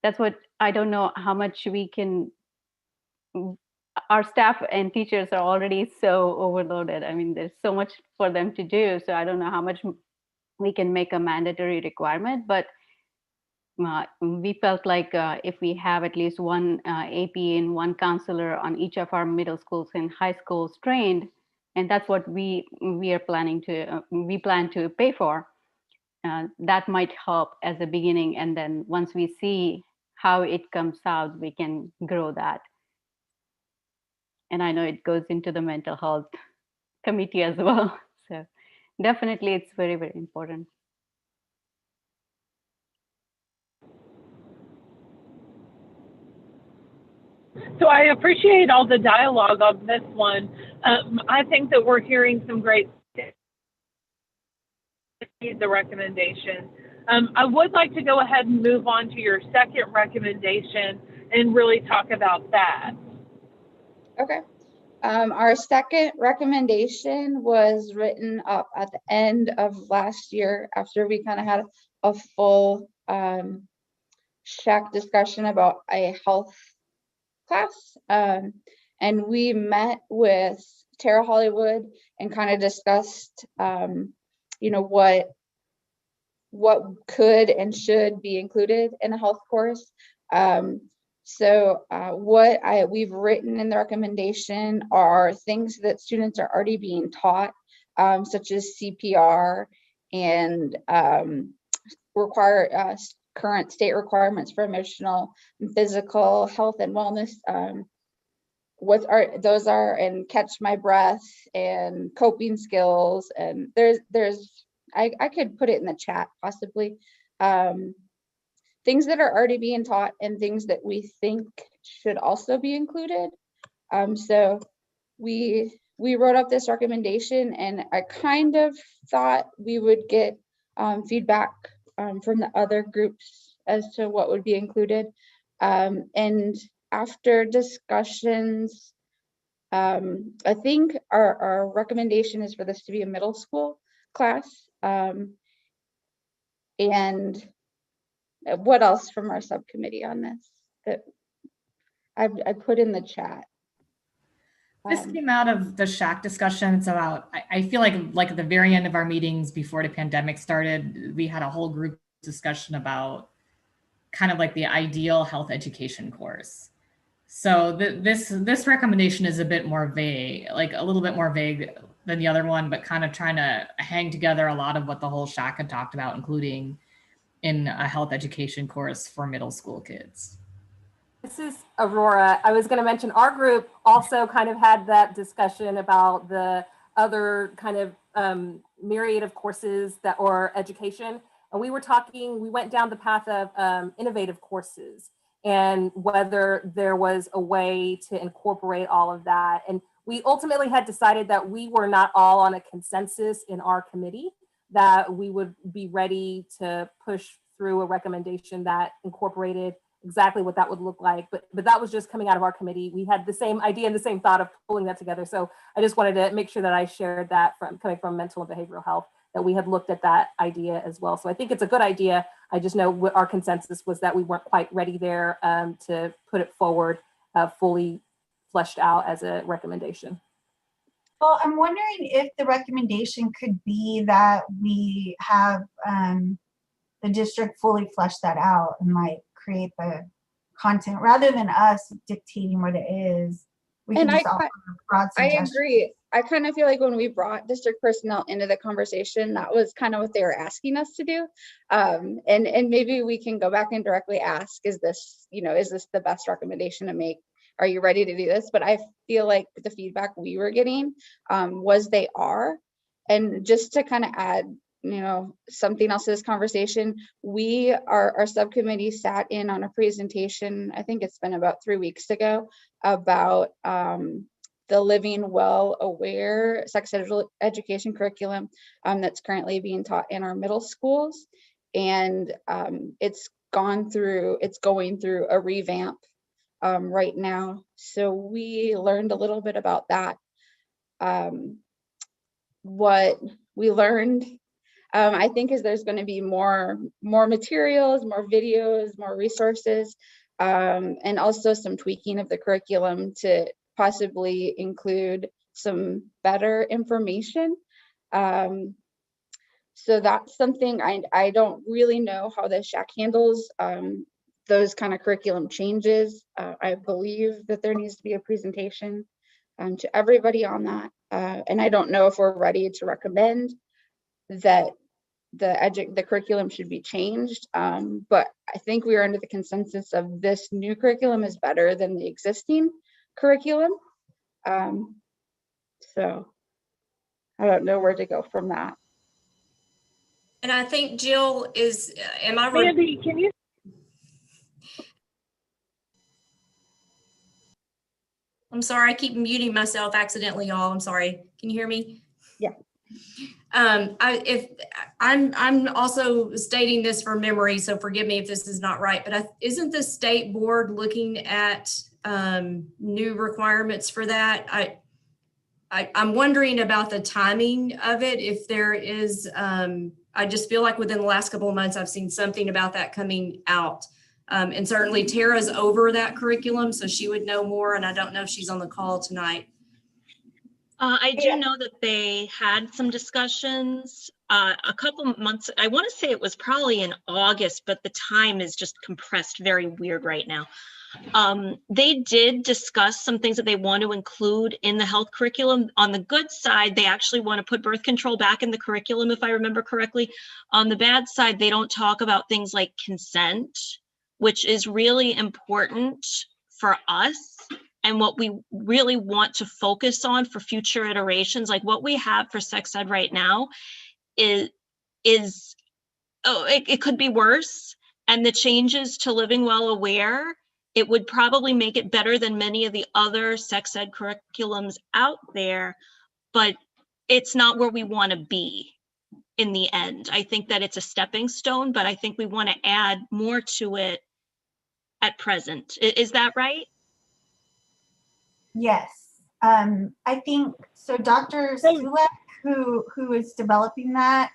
that's what, I don't know how much we can, our staff and teachers are already so overloaded. I mean, there's so much for them to do. So I don't know how much we can make a mandatory requirement, but we felt like if we have at least one AP and one counselor on each of our middle schools and high schools trained, and that's what we are planning to, we plan to pay for, that might help as a beginning. And then once we see how it comes out, we can grow that. And I know it goes into the mental health committee as well. So definitely it's very, very important. So I appreciate all the dialogue on this one. I think that we're hearing some great the recommendation. I would like to go ahead and move on to your second recommendation and really talk about that. Okay. Our second recommendation was written up at the end of last year after we kind of had a full SHAC discussion about a health class. And we met with Tara Hollywood and kind of discussed, what could and should be included in a health course. So what we've written in the recommendation are things that students are already being taught, such as CPR and current state requirements for emotional and physical health and wellness. Those are and catch my breath and coping skills, and I could put it in the chat possibly. things that are already being taught and things that we think should also be included. So we wrote up this recommendation, and I kind of thought we would get feedback from the other groups as to what would be included. And after discussions, I think our recommendation is for this to be a middle school class. And what else from our subcommittee on this that I put in the chat? This came out of the SHAC discussion. It's about, I feel like at the very end of our meetings before the pandemic started, we had a whole group discussion about kind of like the ideal health education course. So this recommendation is a bit more vague, like a little bit more vague than the other one, but kind of trying to hang together a lot of what the whole SHAC had talked about, including in a health education course for middle school kids. This is Aurora. I was going to mention our group also kind of had that discussion about the other kind of myriad of courses that or education. And we went down the path of innovative courses and whether there was a way to incorporate all of that. And we ultimately had decided that we were not all on a consensus in our committee, that we would be ready to push through a recommendation that incorporated exactly what that would look like. But that was just coming out of our committee. We had the same idea and the same thought of pulling that together. So I just wanted to make sure that I shared that coming from mental and behavioral health, that we had looked at that idea as well. So I think it's a good idea. I just know what our consensus was that we weren't quite ready there to put it forward fully fleshed out as a recommendation. Well, I'm wondering if the recommendation could be that we have the district fully flesh that out and like create the content rather than us dictating what it is. We can just offer broad suggestions. I agree. I kind of feel like when we brought district personnel into the conversation, that was kind of what they were asking us to do. And maybe we can go back and directly ask, is this the best recommendation to make? Are you ready to do this? But I feel like the feedback we were getting was they are. And just to kind of add, something else to this conversation, our subcommittee sat in on a presentation, I think it's been about 3 weeks ago, about the Living Well Aware sex education curriculum that's currently being taught in our middle schools. And it's going through a revamp right now. So we learned a little bit about that. What we learned, I think, is there's going to be more materials, more videos, more resources, and also some tweaking of the curriculum to possibly include some better information. So that's something I don't really know how the SHAC handles those kind of curriculum changes. I believe that there needs to be a presentation to everybody on that. And I don't know if we're ready to recommend that the curriculum should be changed. But I think we are under the consensus of this new curriculum is better than the existing curriculum. So I don't know where to go from that. And I think Jill is, Mandy, can you? I'm sorry, I keep muting myself accidentally, y'all. I'm sorry. Can you hear me? Yeah. I'm also stating this from memory, so forgive me if this is not right, but isn't the state board looking at new requirements for that? I'm wondering about the timing of it. If there is, I just feel like within the last couple of months, I've seen something about that coming out. And certainly Tara's over that curriculum, so she would know more. And I don't know if she's on the call tonight. I do know that they had some discussions a couple months. I want to say it was probably in August, but the time is just compressed very weird right now. They did discuss some things that they want to include in the health curriculum. On the good side, they actually want to put birth control back in the curriculum, if I remember correctly. On the bad side, they don't talk about things like consent, which is really important for us and what we really want to focus on for future iterations. Like what we have for sex ed right now it could be worse. and the changes to Living Well Aware, it would probably make it better than many of the other sex ed curriculums out there, but it's not where we want to be in the end. I think that it's a stepping stone, but I think we want to add more to it at present. Is that right? Yes. I think so. Dr. Sulek, who is developing that,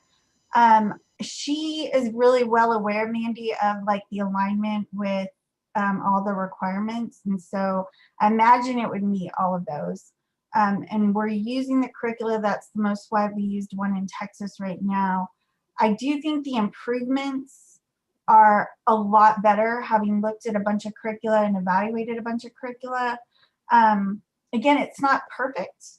she is really well aware, Mandy, of like the alignment with all the requirements. And so I imagine it would meet all of those. And we're using the curricula that's the most widely used one in Texas right now. I do think the improvements are a lot better, having looked at a bunch of curricula and evaluated a bunch of curricula. Again, it's not perfect.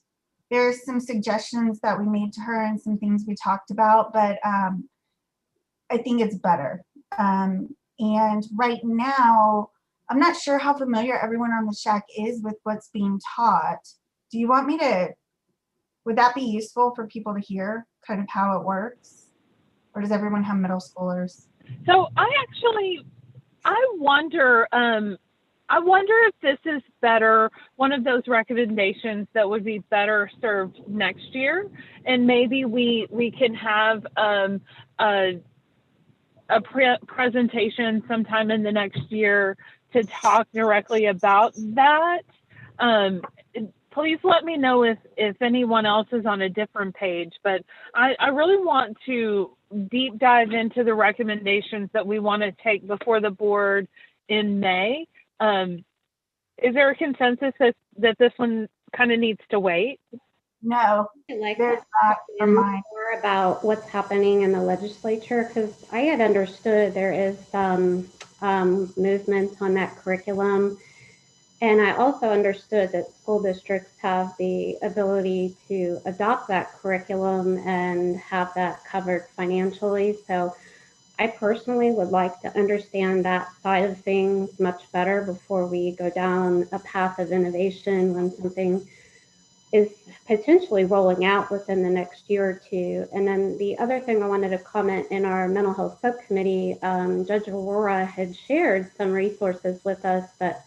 There's some suggestions that we made to her and some things we talked about, but I think it's better. And right now, I'm not sure how familiar everyone on the SHAC is with what's being taught. Do you want me to, would that be useful for people to hear kind of how it works? Or does everyone have middle schoolers? So I wonder if this is better, one of those recommendations that would be better served next year. And maybe we can have a presentation sometime in the next year to talk directly about that. Please let me know if anyone else is on a different page, but I really want to deep dive into the recommendations that we want to take before the board in May. Is there a consensus that this one kind of needs to wait? No, like there's not for mine. More about what's happening in the legislature, because I had understood there is some movement on that curriculum. And I also understood that school districts have the ability to adopt that curriculum and have that covered financially. So I personally would like to understand that side of things much better before we go down a path of innovation when something is potentially rolling out within the next year or two. And then the other thing I wanted to comment, in our mental health subcommittee, Judge Aurora had shared some resources with us that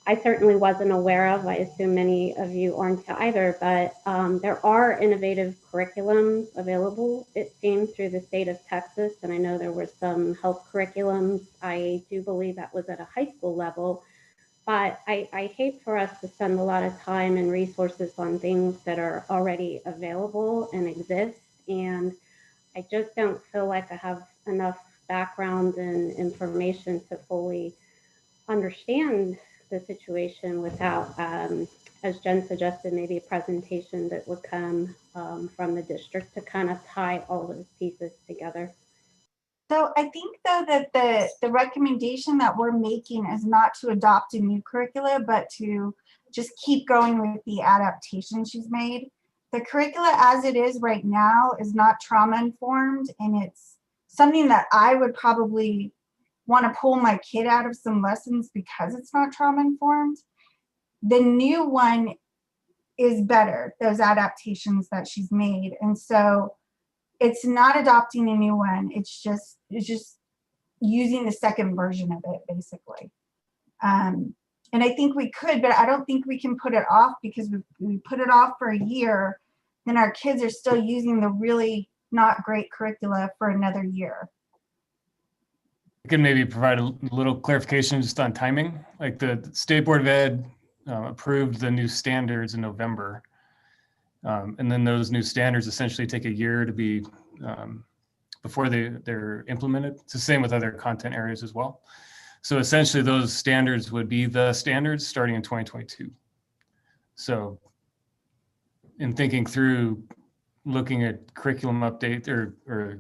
I certainly wasn't aware of. I assume many of you aren't either, but there are innovative curriculums available, it seems, through the state of Texas. And I know there were some health curriculums. I do believe that was at a high school level. But I hate for us to spend a lot of time and resources on things that are already available and exist. And I just don't feel like I have enough background and information to fully understand the situation without, as Jen suggested, maybe a presentation that would come from the district to kind of tie all those pieces together. So I think, though, that the recommendation that we're making is not to adopt a new curricula, but to just keep going with the adaptation she's made. The curricula as it is right now is not trauma informed, and it's something that I would probably want to pull my kid out of some lessons because it's not trauma informed. The new one is better, those adaptations that she's made. And so it's not adopting a new one. It's just using the second version of it, basically. And I think we could, but I don't think we can put it off, because we put it off for a year, then our kids are still using the really not great curricula for another year. I can maybe provide a little clarification just on timing. Like the State Board of Ed approved the new standards in November. And then those new standards essentially take a year to be, before they're implemented. It's the same with other content areas as well. So essentially those standards would be the standards starting in 2022. So in thinking through looking at curriculum update or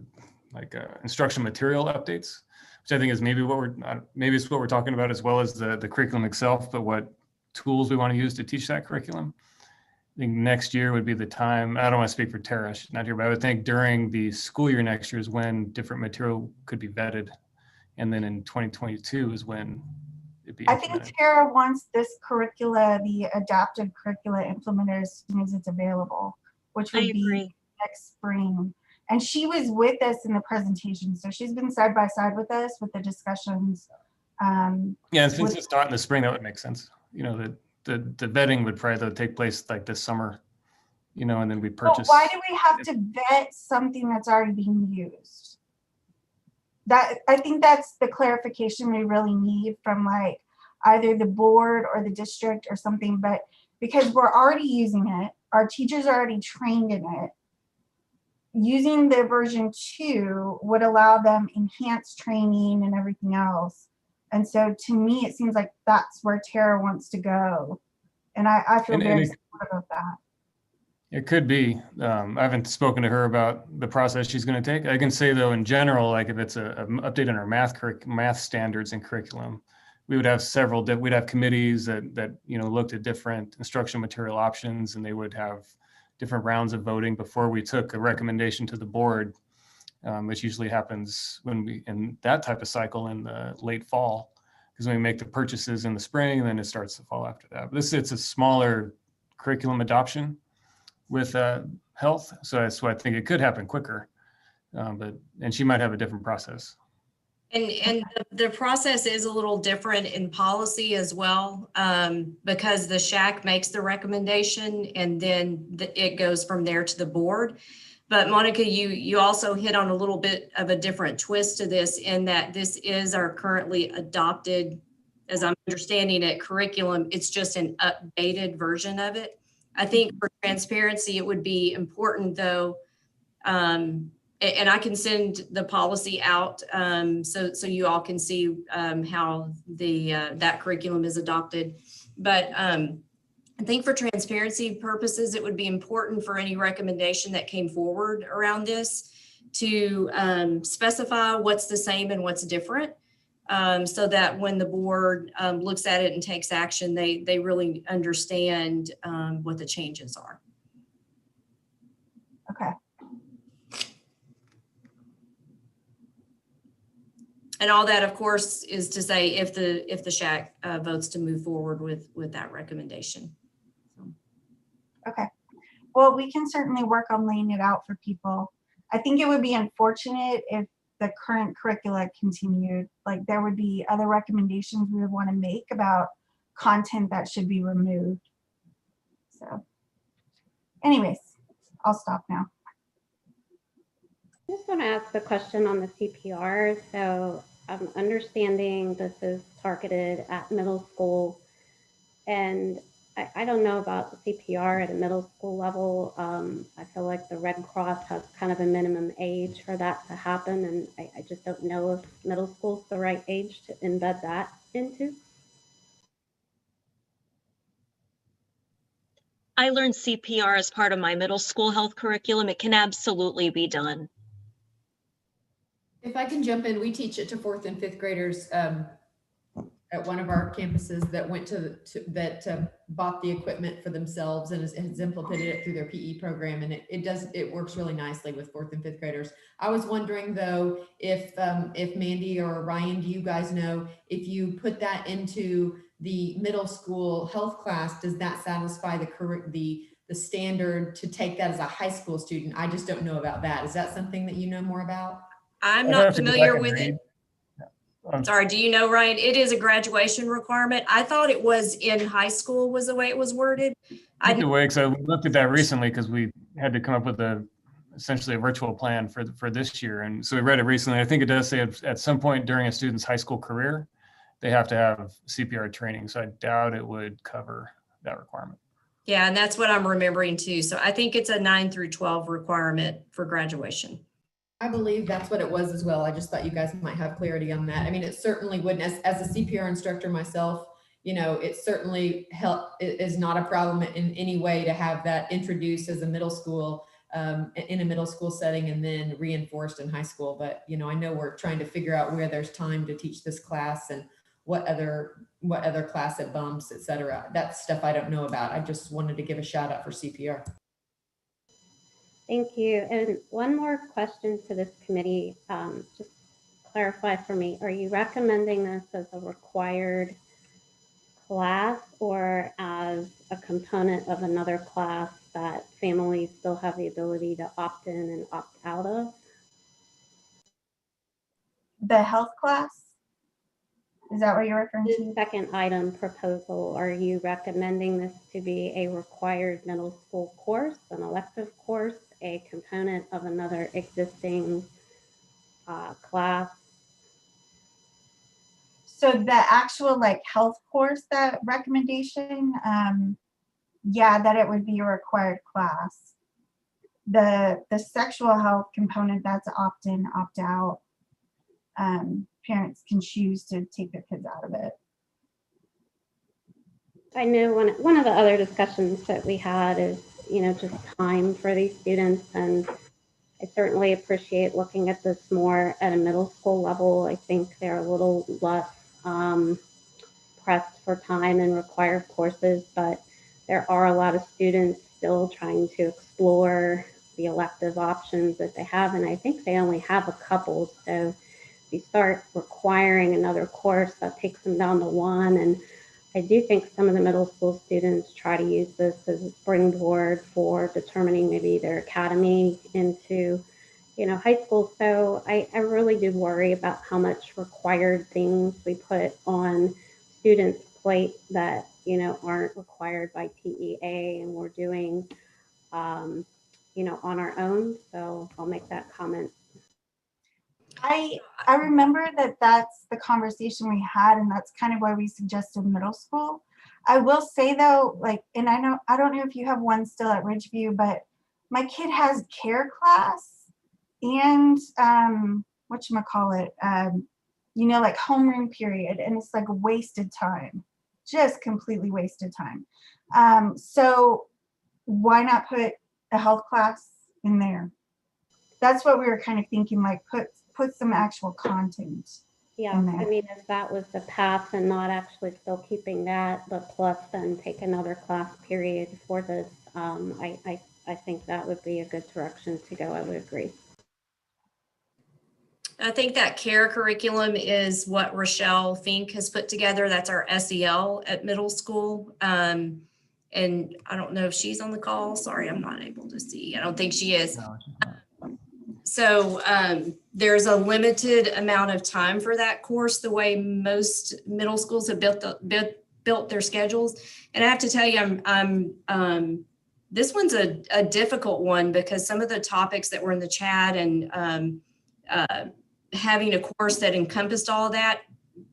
like instructional material updates, which I think is maybe it's what we're talking about, as well as the curriculum itself, but what tools we want to use to teach that curriculum. I think next year would be the time. I don't want to speak for Tara, she's not here, but I would think during the school year next year is when different material could be vetted. And then in 2022 is when it'd be implemented. I think Tara wants this curricula, the adaptive curricula, implemented as soon as it's available, which would be next spring. And she was with us in the presentation. So she's been side by side with us with the discussions. Yeah, and since it's not in the spring, that would make sense. You know, the vetting would probably take place like this summer, you know, and then we purchase. But why do we have to vet something that's already being used? That, I think that's the clarification we really need from like either the board or the district or something, but because we're already using it, our teachers are already trained in it. Using the version 2 would allow them enhanced training and everything else. And so to me, it seems like that's where Tara wants to go. And I feel very supportive of that. It could be. I haven't spoken to her about the process she's going to take. I can say though, in general, like if it's an update on our math standards and curriculum, we would have several. We'd have committees that you know looked at different instructional material options, and they would have different rounds of voting before we took a recommendation to the board, which usually happens when we in that type of cycle in the late fall, because we make the purchases in the spring and then it starts the fall after that. But it's a smaller curriculum adoption with health, so that's why I think it could happen quicker. And she might have a different process. And the process is a little different in policy as well, because the SHAC makes the recommendation and then it goes from there to the board. But Monica, you also hit on a little bit of a different twist to this in that this is our currently adopted, as I'm understanding it, curriculum. It's just an updated version of it. I think for transparency, it would be important though, and I can send the policy out so you all can see how that curriculum is adopted. But I think for transparency purposes, it would be important for any recommendation that came forward around this to specify what's the same and what's different, so that when the board looks at it and takes action, they really understand what the changes are. Okay. And all that, of course, is to say if the SHAC votes to move forward with that recommendation. So. Okay. Well, we can certainly work on laying it out for people. I think it would be unfortunate if the current curricula continued. Like there would be other recommendations we would want to make about content that should be removed. So anyways, I'll stop now. I just want to ask a question on the CPR. So I'm understanding this is targeted at middle school, and I don't know about the CPR at a middle school level. I feel like the Red Cross has kind of a minimum age for that to happen, and I just don't know if middle school is the right age to embed that into. I learned CPR as part of my middle school health curriculum. It can absolutely be done. If I can jump in, we teach it to 4th and 5th graders at one of our campuses that went that bought the equipment for themselves and has implemented it through their PE program, and it works really nicely with 4th and 5th graders. I was wondering though if Mandy or Ryan, do you guys know if you put that into the middle school health class, does that satisfy the standard to take that as a high school student? I just don't know about that. Is that something that you know more about? I'm not familiar with it. Sorry, do you know, Ryan? It is a graduation requirement. I thought it was in high school was the way it was worded. I looked at that recently because we had to come up with essentially a virtual plan for this year. And so we read it recently. I think it does say at some point during a student's high school career, they have to have CPR training. So I doubt it would cover that requirement. Yeah, and that's what I'm remembering too. So I think it's a 9 through 12 requirement for graduation. I believe that's what it was as well. I just thought you guys might have clarity on that. I mean, it certainly wouldn't, as a CPR instructor myself, you know, it certainly is not a problem in any way to have that introduced as a middle school, in a middle school setting and then reinforced in high school. But, you know, I know we're trying to figure out where there's time to teach this class and what other class it bumps, et cetera. That's stuff I don't know about. I just wanted to give a shout out for CPR. Thank you. And one more question to this committee, just clarify for me, are you recommending this as a required class or as a component of another class that families still have the ability to opt in and opt out of. The health class? Is that what you're referring The to? second item proposal, are you recommending this to be a required middle school course, an elective course, a component of another existing class? So the actual like health course, that recommendation, yeah, that it would be a required class. The sexual health component, that's opt in, opt out. Parents can choose to take their kids out of it. I know one of the other discussions that we had is, just time for these students. And I certainly appreciate looking at this more at a middle school level. I think they're a little less pressed for time and required courses, but there are a lot of students still trying to explore the elective options that they have. And I think they only have a couple. So if you start requiring another course, that takes them down to one. And I do think some of the middle school students try to use this as a springboard for determining maybe their academy into, high school. So I really do worry about how much required things we put on students' plate that, aren't required by TEA and we're doing, on our own. So I'll make that comment. I remember that that's the conversation we had, and that's kind of why we suggested middle school. I will say though, and I don't know if you have one still at Ridgeview, but my kid has care class and whatchamacallit, like homeroom period, and it's like wasted time, just completely wasted time. So why not put a health class in there? That's what we were kind of thinking, like put some actual content. Yeah, I mean, if that was the path and not actually still keeping that, but plus then take another class period for this, I think that would be a good direction to go. I would agree. I think that care curriculum is what Rochelle Fink has put together. That's our SEL at middle school. And I don't know if she's on the call. Sorry, I'm not able to see. I don't think she is. No, So there's a limited amount of time for that course, the way most middle schools have built their schedules. And I have to tell you, this one's a difficult one because some of the topics that were in the chat and having a course that encompassed all of that,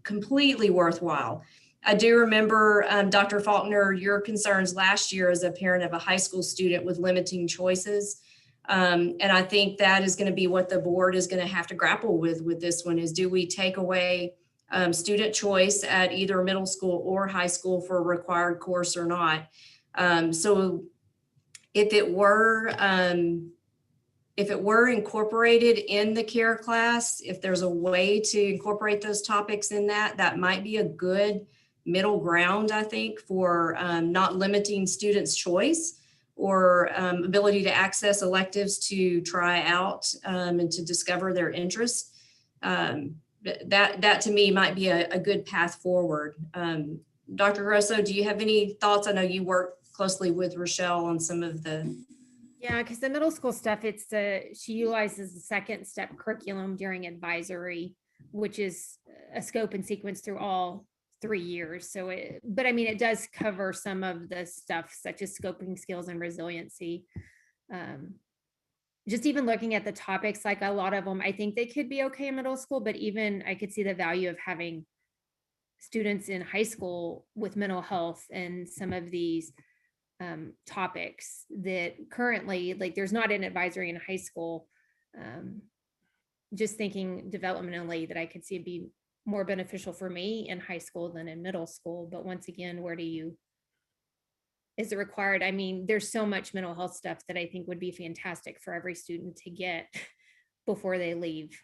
completely worthwhile. I do remember, Dr. Faulkner, your concerns last year as a parent of a high school student with limiting choices. And I think that is going to be what the board is going to have to grapple with this one is, do we take away student choice at either middle school or high school for a required course or not? So if it were incorporated in the care class, if there's a way to incorporate those topics in that might be a good middle ground, I think, for not limiting students' choice or ability to access electives to try out and to discover their interests. That to me might be a good path forward. Dr. Grosso, do you have any thoughts? I know you work closely with Rochelle on some of the. Yeah, because the middle school stuff, she utilizes the second step curriculum during advisory, which is a scope and sequence through all 3 years. So, but I mean, it does cover some of the stuff such as scoping skills and resiliency. Just even looking at the topics, like a lot of them, I think they could be okay in middle school, but even I could see the value of having students in high school with mental health and some of these topics that currently, like there's not an advisory in high school. Just thinking developmentally that I could see it be more beneficial for me in high school than in middle school. But once again, is it required? I mean, there's so much mental health stuff that I think would be fantastic for every student to get before they leave.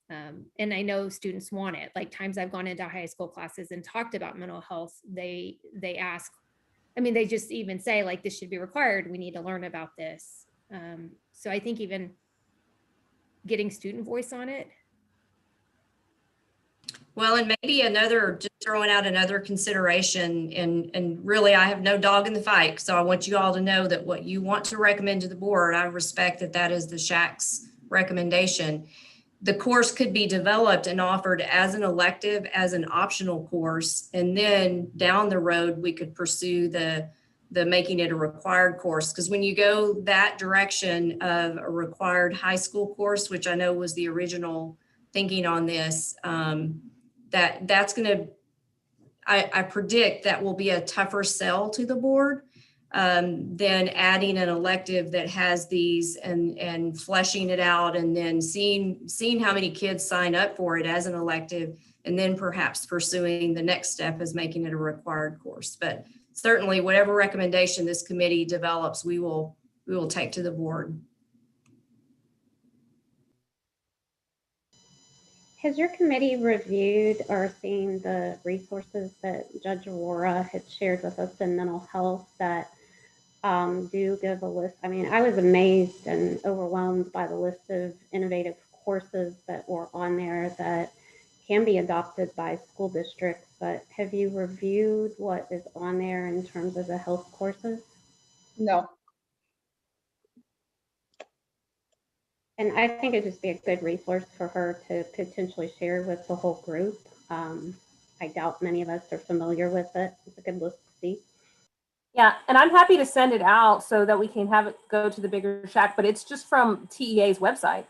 And I know students want it. Like times I've gone into high school classes and talked about mental health, they ask, I mean, they just even say like, this should be required. We need to learn about this. So I think even getting student voice on it. Well, and maybe just throwing out another consideration, and really I have no dog in the fight. So I want you all to know that what you want to recommend to the board, I respect that is the SHAC's recommendation. The course could be developed and offered as an elective, as an optional course. And then down the road, we could pursue the making it a required course. Because when you go that direction of a required high school course, which I know was the original thinking on this, that's going to, I predict that will be a tougher sell to the board than adding an elective that has these and fleshing it out, and then seeing how many kids sign up for it as an elective, and then perhaps pursuing the next step as making it a required course. But certainly whatever recommendation this committee develops, we will take to the board. Has your committee reviewed or seen the resources that Judge Aurora had shared with us in mental health that do give a list? I mean, I was amazed and overwhelmed by the list of innovative courses that were on there that can be adopted by school districts, but have you reviewed what is on there in terms of the health courses? No. And I think it'd just be a good resource for her to potentially share with the whole group. I doubt many of us are familiar with it. It's a good list to see. Yeah, and I'm happy to send it out so that we can have it go to the bigger SHAC, but it's just from TEA's website.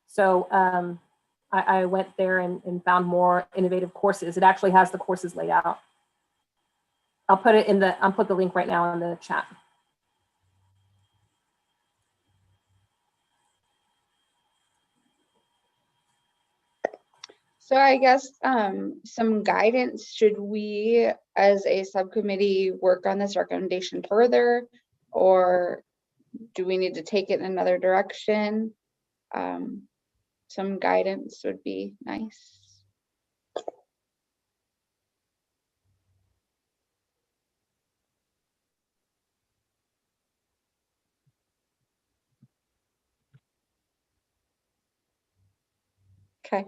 So I went there and found more innovative courses. It actually has the courses laid out. I'll put the link right now in the chat. So I guess some guidance, should we as a subcommittee work on this recommendation further, or do we need to take it in another direction? Some guidance would be nice. Okay.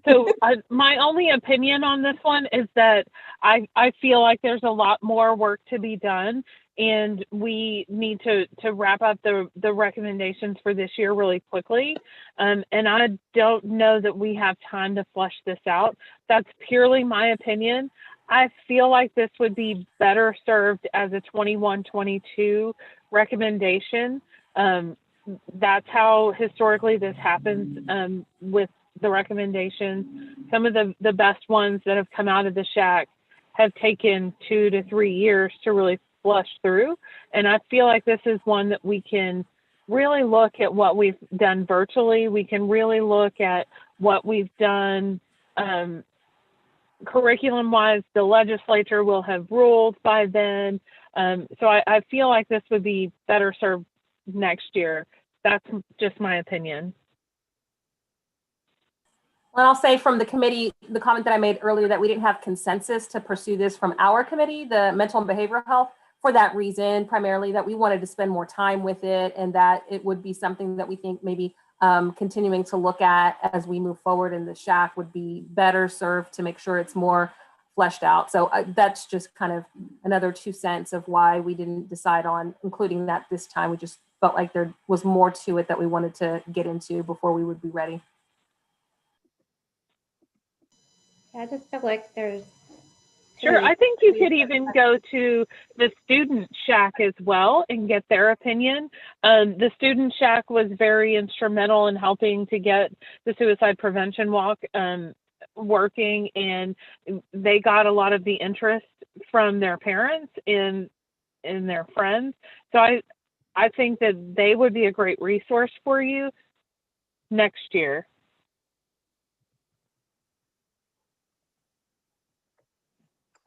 So my only opinion on this one is that I feel like there's a lot more work to be done, and we need to wrap up the recommendations for this year really quickly. And I don't know that we have time to flesh this out. That's purely my opinion. I feel like this would be better served as a 21-22 recommendation. That's how historically this happens with the recommendations. Some of the best ones that have come out of the SHAC have taken 2 to 3 years to really flush through. And I feel like this is one that we can really look at what we've done virtually. We can really look at what we've done curriculum-wise. The legislature will have ruled by then. So I feel like this would be better served next year. That's just my opinion. And I'll say from the committee, the comment that I made earlier that we didn't have consensus to pursue this from our committee, the mental and behavioral health, for that reason, primarily that we wanted to spend more time with it, and that it would be something that we think maybe continuing to look at as we move forward in the SHAC would be better served to make sure it's more fleshed out. So that's just kind of another 2 cents of why we didn't decide on including that this time. We just felt like there was more to it that we wanted to get into before we would be ready. I just feel like there's... Sure, I think you could even go to the student SHAC as well and get their opinion. The student SHAC was very instrumental in helping to get the suicide prevention walk working, and they got a lot of the interest from their parents and their friends. So I think that they would be a great resource for you next year.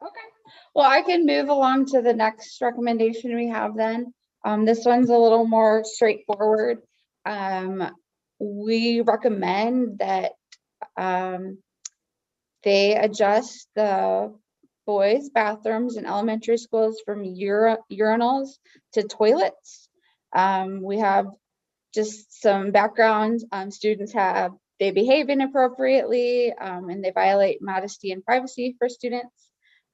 Okay. Well, I can move along to the next recommendation we have then. This one's a little more straightforward. We recommend that they adjust the boys' bathrooms in elementary schools from urinals to toilets. We have just some background. Students have they behave inappropriately, and they violate modesty and privacy for students.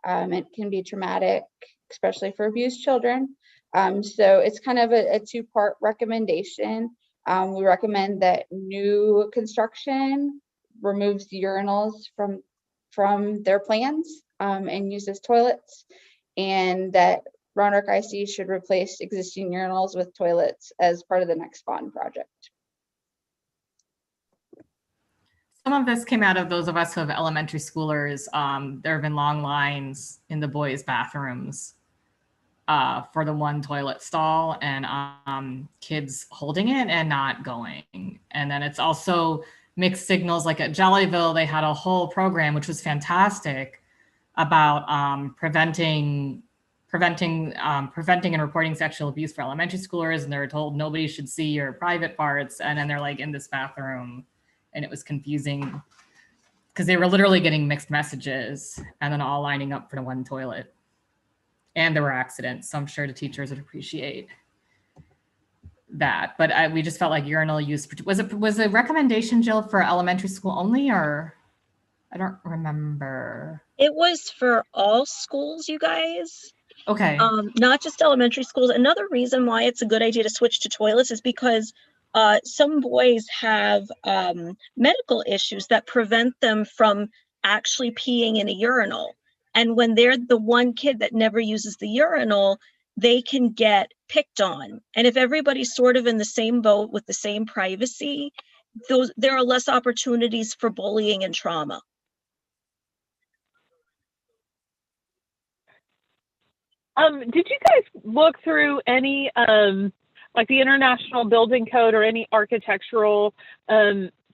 It can be traumatic, especially for abused children. So it's kind of a two-part recommendation. We recommend that new construction removes the urinals from their plans and uses toilets, and that Round Rock IC should replace existing urinals with toilets as part of the next bond project. Some of this came out of those of us who have elementary schoolers. There have been long lines in the boys' bathrooms for the one toilet stall, and kids holding it and not going. And then it's also mixed signals. Like at Jollyville, they had a whole program, which was fantastic, about preventing and reporting sexual abuse for elementary schoolers. And they were told nobody should see your private parts. And then they're like in this bathroom, and it was confusing because they were literally getting mixed messages and then all lining up for the one toilet. And there were accidents, so I'm sure the teachers would appreciate that. But we just felt like urinal use, was a recommendation, Jill, for elementary school only, or I don't remember. It was for all schools, you guys. Okay. Not just elementary schools. Another reason why it's a good idea to switch to toilets is because some boys have medical issues that prevent them from actually peeing in a urinal. And when they're the one kid that never uses the urinal, they can get picked on. And if everybody's sort of in the same boat with the same privacy, there are less opportunities for bullying and trauma. Did you guys look through any like the International Building Code or any architectural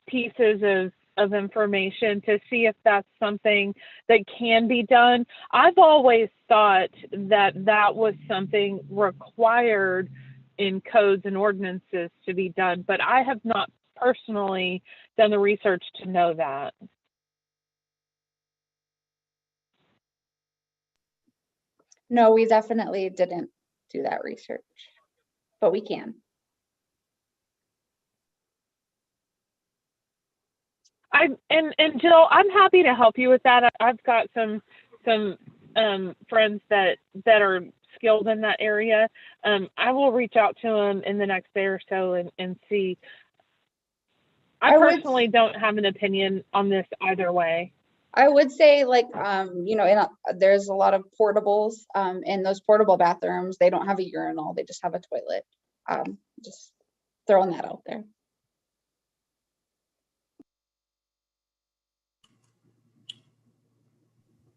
pieces of information to see if that's something that can be done? I've always thought that was something required in codes and ordinances to be done, but I have not personally done the research to know that. No, we definitely didn't do that research, but we can. And Jill, I'm happy to help you with that. I've got some friends that are skilled in that area. I will reach out to them in the next day or so and see. I personally don't have an opinion on this either way. I would say, like, you know, there's a lot of portables in those portable bathrooms. They don't have a urinal, they just have a toilet. Just throwing that out there.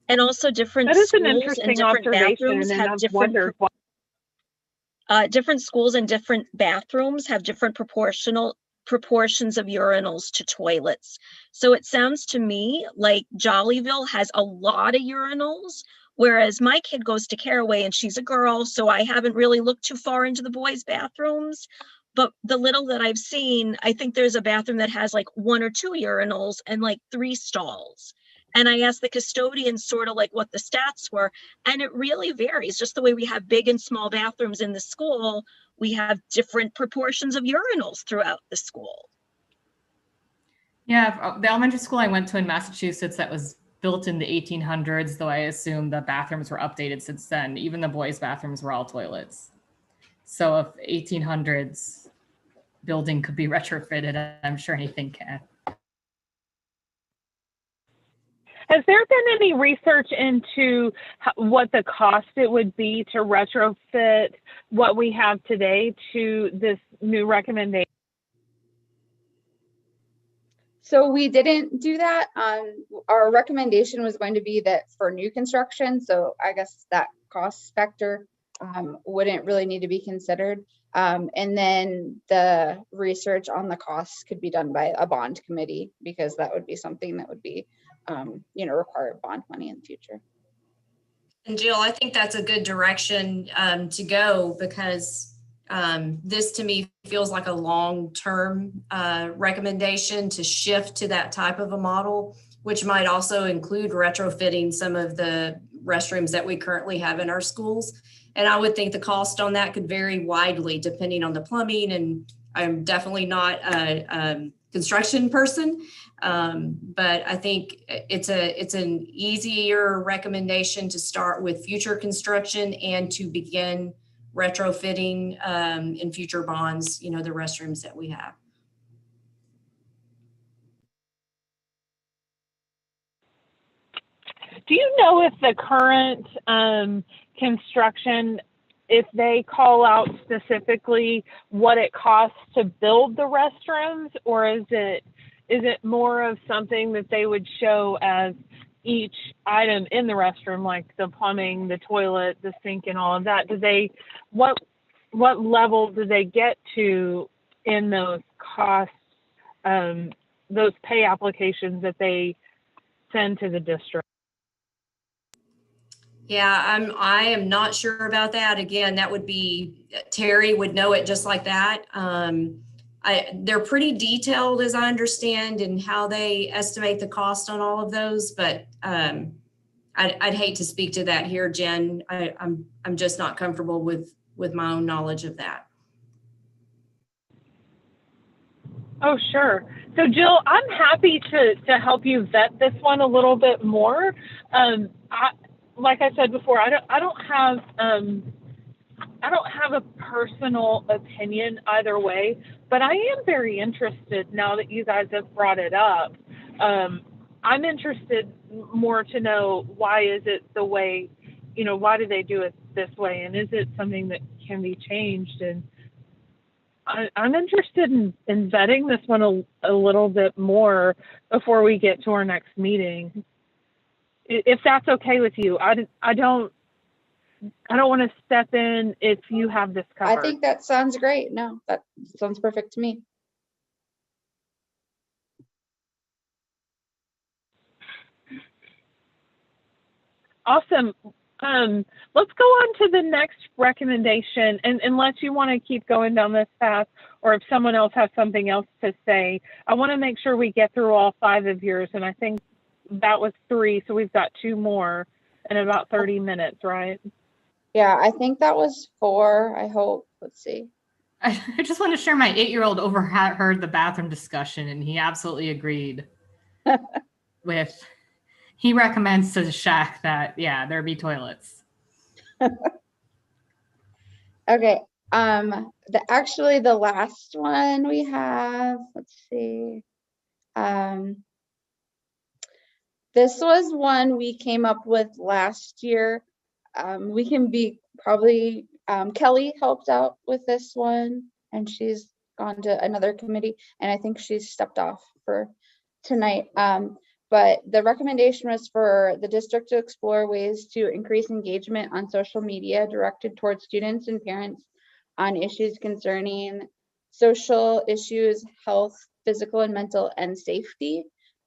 And also different schools and different bathrooms have different different schools and different bathrooms have different proportions of urinals to toilets. So it sounds to me like Jollyville has a lot of urinals, whereas my kid goes to Caraway and she's a girl, so I haven't really looked too far into the boys' bathrooms. But the little that I've seen, I think there's a bathroom that has like 1 or 2 urinals and like 3 stalls. And I asked the custodian sort of like what the stats were, and it really varies. Just the way we have big and small bathrooms in the school, we have different proportions of urinals throughout the school. Yeah, the elementary school I went to in Massachusetts that was built in the 1800s, though I assume the bathrooms were updated since then. Even the boys' bathrooms were all toilets. So if 1800s building could be retrofitted, I'm sure anything can. Has there been any research into what the cost it would be to retrofit what we have today to this new recommendation? So we didn't do that. Our recommendation was going to be that for new construction, so I guess that cost factor wouldn't really need to be considered. And then the research on the costs could be done by a bond committee, because that would be something that would be you know, require bond money in the future. And Jill, I think that's a good direction to go, because this to me feels like a long-term recommendation to shift to that type of a model, which might also include retrofitting some of the restrooms that we currently have in our schools. And I would think the cost on that could vary widely depending on the plumbing. And I'm definitely not construction person. But I think it's an easier recommendation to start with future construction and to begin retrofitting in future bonds, the restrooms that we have. Do you know if the current construction, if they call out specifically what it costs to build the restrooms, or is it more of something that they would show as each item in the restroom, like the plumbing, the toilet, the sink, and all of that? What level do they get to in those costs, those pay applications that they send to the district? Yeah, I am not sure about that. Again, that would be, Terry would know it just like that. They're pretty detailed, as I understand, in how they estimate the cost on all of those, but I'd hate to speak to that here, Jen. I'm just not comfortable with my own knowledge of that. Oh, sure. So Jill, I'm happy to help you vet this one a little bit more. Like I said before, I don't have a personal opinion either way, but I am very interested now that you guys have brought it up. I'm interested more to know, why is it the way, why do they do it this way? And is it something that can be changed? And I'm interested in vetting this one a little bit more before we get to our next meeting. If that's okay with you. I don't want to step in if you have this covered. I think that sounds great. No, that sounds perfect to me. Awesome. Let's go on to the next recommendation, and unless you want to keep going down this path, or if someone else has something else to say, I want to make sure we get through all 5 of yours, and I think that was 3, so we've got 2 more in about 30 minutes, right? Yeah, I think that was 4, I hope. Let's see. I just want to share my 8-year-old overheard the bathroom discussion, and he absolutely agreed with, he recommends to the SHAC that, yeah, there be toilets. Okay. Actually the last one we have, let's see. This was one we came up with last year. We can be probably, Kelly helped out with this one, and she's gone to another committee, and I think she's stepped off for tonight. But the recommendation was for the district to explore ways to increase engagement on social media directed towards students and parents on issues concerning social issues, health, physical and mental, and safety.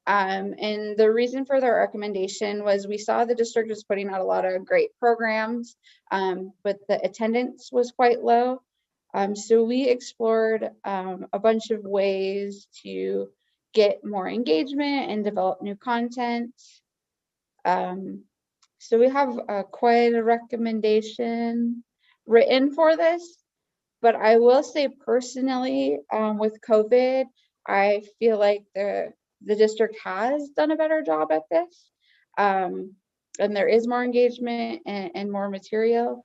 And the reason for their recommendation was we saw the district was putting out a lot of great programs, but the attendance was quite low. So we explored a bunch of ways to get more engagement and develop new content. So we have quite a recommendation written for this, but I will say personally, with COVID, I feel like the district has done a better job at this, and there is more engagement and more material.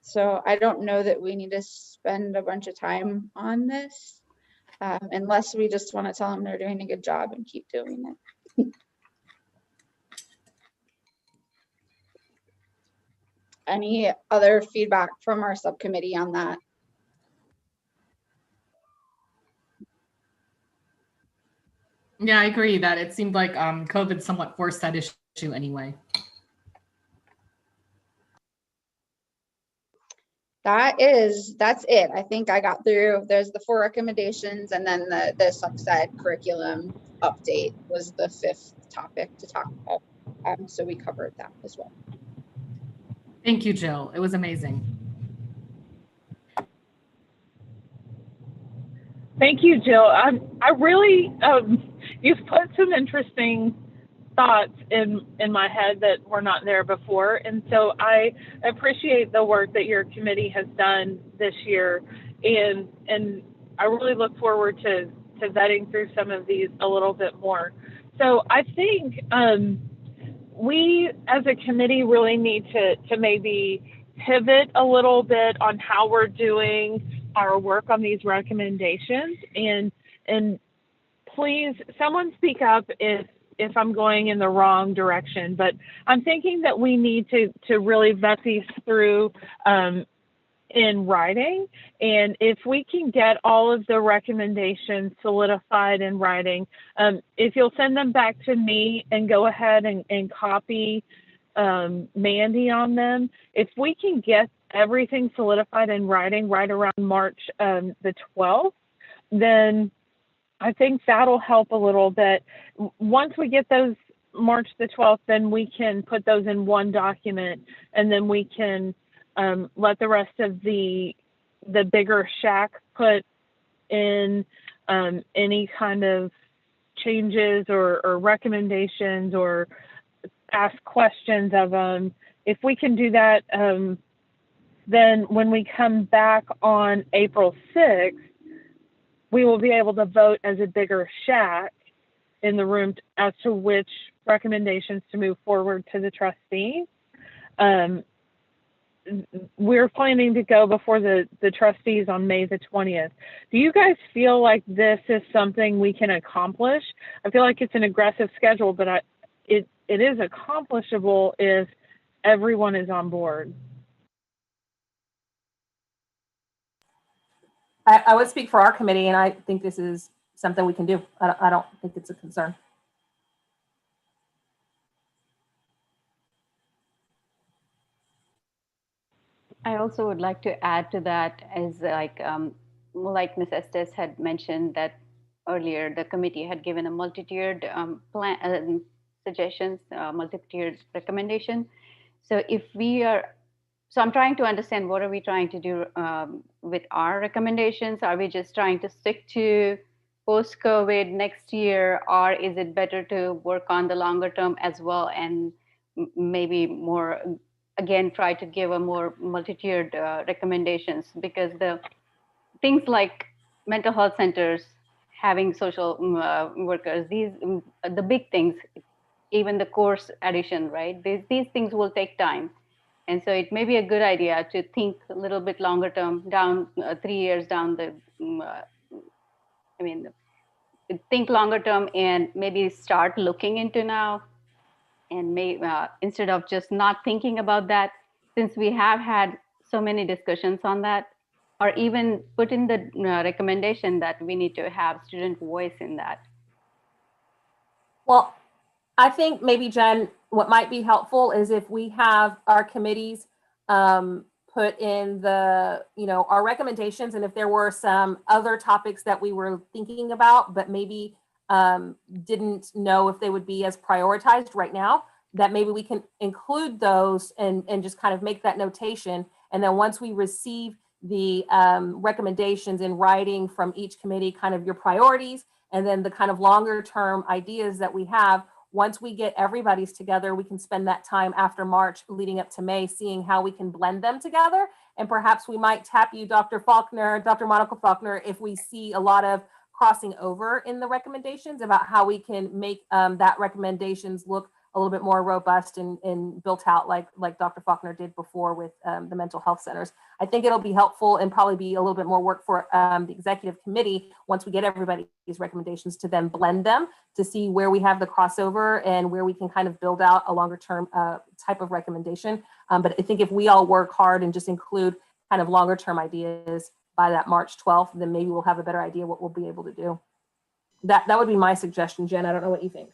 So I don't know that we need to spend a bunch of time on this, unless we just want to tell them they're doing a good job and keep doing it. Any other feedback from our subcommittee on that? Yeah, I agree that it seemed like COVID somewhat forced that issue anyway. That's it. I think I got through. There's the 4 recommendations, and then the subset curriculum update was the 5th topic to talk about. So we covered that as well. Thank you, Jill. It was amazing. Thank you, Jill. I really, you've put some interesting thoughts in my head that were not there before. And so I appreciate the work that your committee has done this year. And I really look forward to vetting through some of these a little bit more. So I think we as a committee really need to maybe pivot a little bit on how we're doing our work on these recommendations, and please someone speak up if I'm going in the wrong direction, but I'm thinking that we need to really vet these through in writing. And if we can get all of the recommendations solidified in writing, if you'll send them back to me and go ahead and copy Mandy on them, if we can get everything solidified in writing right around March the 12th, then I think that'll help a little bit. Once we get those March the 12th, then we can put those in one document, and then we can let the rest of the bigger SHAC put in any kind of changes or recommendations or ask questions of them. If we can do that, then when we come back on April 6th, we will be able to vote as a bigger SHAC in the room as to which recommendations to move forward to the trustees. We're planning to go before the trustees on May the 20th. Do you guys feel like this is something we can accomplish? I feel like it's an aggressive schedule, but it is accomplishable if everyone is on board. I would speak for our committee, and I think this is something we can do. I don't think it's a concern. I also would like to add to that is like Ms. Estes had mentioned that earlier, the committee had given a multi-tiered plan suggestions, multi-tiered recommendation. So if we are, so I'm trying to understand what are we trying to do with our recommendations? Are we just trying to stick to post-COVID next year, or is it better to work on the longer term as well and maybe more, again, try to give a more multi-tiered recommendations? Because the things like mental health centers, having social workers, these the big things, even the course addition, right? These things will take time. And so it may be a good idea to think a little bit longer term, down 3 years down the, think longer term and maybe start looking into now. And instead of just not thinking about that, since we have had so many discussions on that, or even put in the recommendation that we need to have student voice in that. Well, I think maybe, Jen, what might be helpful is if we have our committees put in the, our recommendations, and if there were some other topics that we were thinking about, but maybe didn't know if they would be as prioritized right now, that maybe we can include those and just kind of make that notation. And then once we receive the recommendations in writing from each committee, kind of your priorities, and then the kind of longer term ideas that we have, once we get everybody's together, we can spend that time after March leading up to May, seeing how we can blend them together. And perhaps we might tap you, Dr. Faulkner, Dr. Monica Faulkner, if we see a lot of crossing over in the recommendations about how we can make that recommendations look a little bit more robust and built out like Dr. Faulkner did before with the mental health centers. I think it'll be helpful and probably be a little bit more work for the executive committee once we get everybody's recommendations to then blend them to see where we have the crossover and where we can kind of build out a longer term type of recommendation. But I think if we all work hard and just include kind of longer term ideas by that March 12th, then maybe we'll have a better idea what we'll be able to do. That would be my suggestion, Jen. I don't know what you think.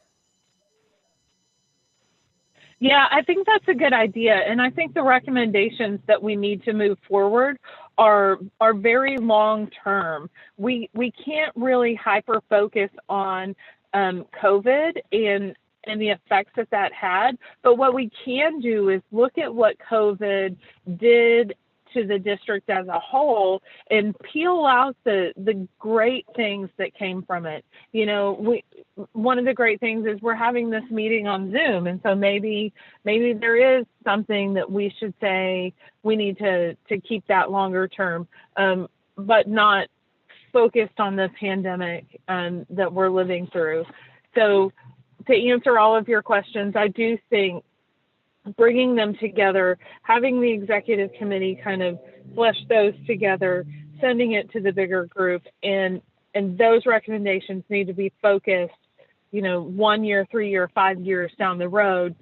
Yeah, I think that's a good idea. And I think the recommendations that we need to move forward are very long term. We can't really hyper focus on COVID and the effects that had. But what we can do is look at what COVID did to the district as a whole and peel out the great things that came from it. One of the great things is we're having this meeting on Zoom, and so maybe there is something that we should say we need to keep that longer term, but not focused on the pandemic that we're living through. So to answer all of your questions, I do think bringing them together, having the executive committee kind of flesh those together, sending it to the bigger group, and those recommendations need to be focused, 1 year, 3 year, 5 years down the road.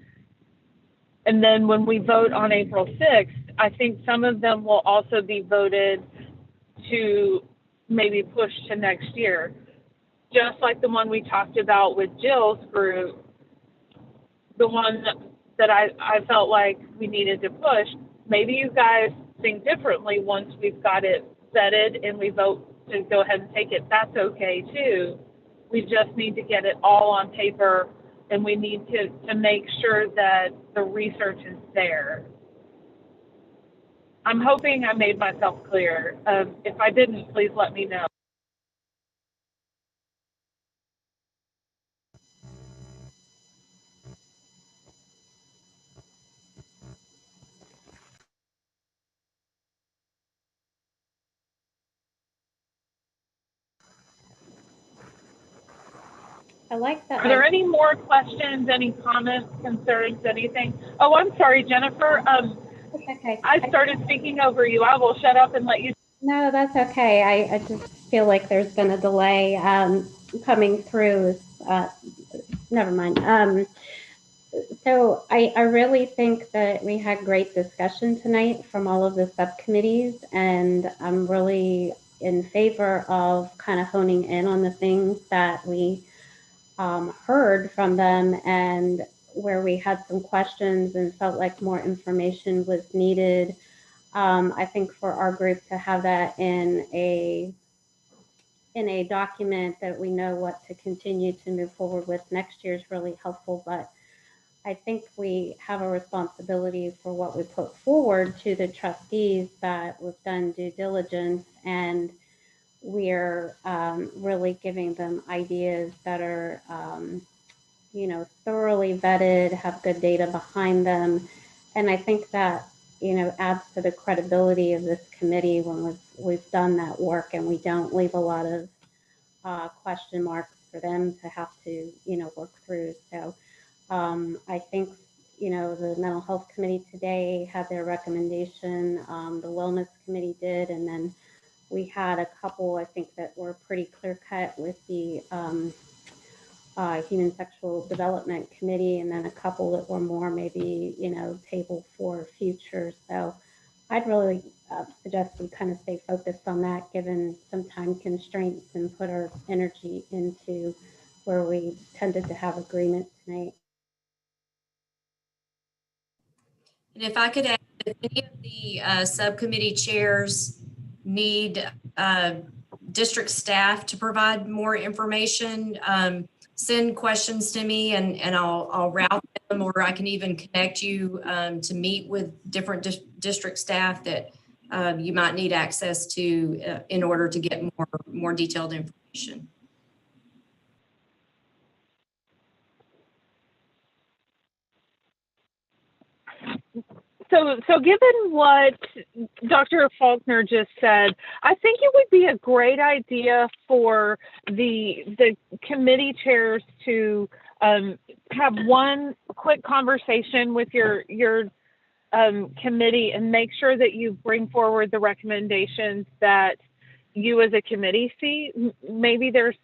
And then when we vote on April 6th, I think some of them will also be voted to maybe push to next year. Just like the one we talked about with Jill's group, the one that I felt like we needed to push, maybe you guys think differently once we've got it vetted and we vote to go ahead and take it. That's okay too. We just need to get it all on paper, and we need to make sure that the research is there. I'm hoping I made myself clear. If I didn't, please let me know. I like that. Are there any more questions, any comments, concerns, anything? Oh, I'm sorry, Jennifer. Okay. I started speaking over you. I will shut up and let you. No, that's okay. I just feel like there's been a delay coming through. Never mind. So I really think that we had great discussion tonight from all of the subcommittees, and I'm really in favor of kind of honing in on the things that we heard from them, and where we had some questions and felt like more information was needed. I think for our group to have that in a document that we know what to continue to move forward with next year is really helpful. But I think we have a responsibility for what we put forward to the trustees, that we've done due diligence, and we're really giving them ideas that are thoroughly vetted, have good data behind them. And I think that, adds to the credibility of this committee when we've done that work, and we don't leave a lot of question marks for them to have to, work through. So I think, the mental health committee today had their recommendation, the wellness committee did, and then we had a couple, I think, that were pretty clear cut with the Human Sexual Development Committee, and then a couple that were more maybe, table for future. So I'd really suggest we kind of stay focused on that, given some time constraints, and put our energy into where we tended to have agreement tonight. And if I could add, if any of the subcommittee chairs need district staff to provide more information, send questions to me, and I'll route them, or I can even connect you to meet with different district staff that you might need access to in order to get more detailed information. So given what Dr. Faulkner just said, I think it would be a great idea for the committee chairs to have one quick conversation with your committee, and make sure that you bring forward the recommendations that you as a committee see. Maybe there's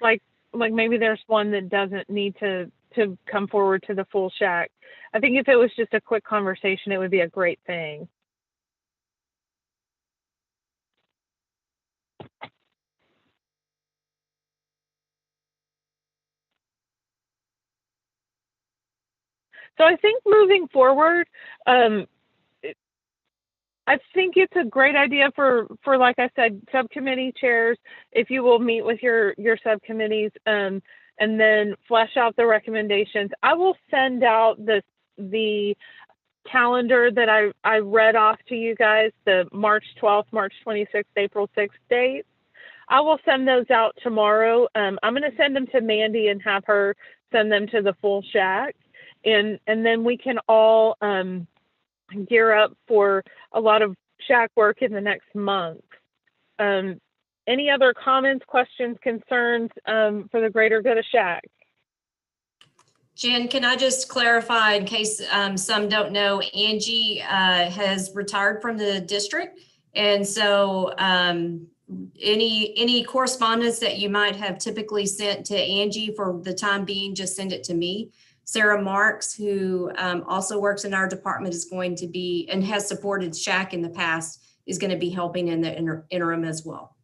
like maybe there's one that doesn't need to come forward to the full SHAC. I think if it was just a quick conversation, it would be a great thing. So I think moving forward, I think it's a great idea for like I said, subcommittee chairs, if you will meet with your subcommittees, and then flesh out the recommendations. I will send out the calendar that I read off to you guys, the March 12th, March 26th, April 6th dates. I will send those out tomorrow. I'm going to send them to Mandy and have her send them to the full SHAC. And then we can all gear up for a lot of SHAC work in the next month. And Any other comments, questions, concerns for the greater good of SHAC? Jen, can I just clarify in case some don't know, Angie has retired from the district. And so any correspondence that you might have typically sent to Angie for the time being, just send it to me. Sarah Marks, who also works in our department, is going to be and has supported SHAC in the past, is going to be helping in the interim as well.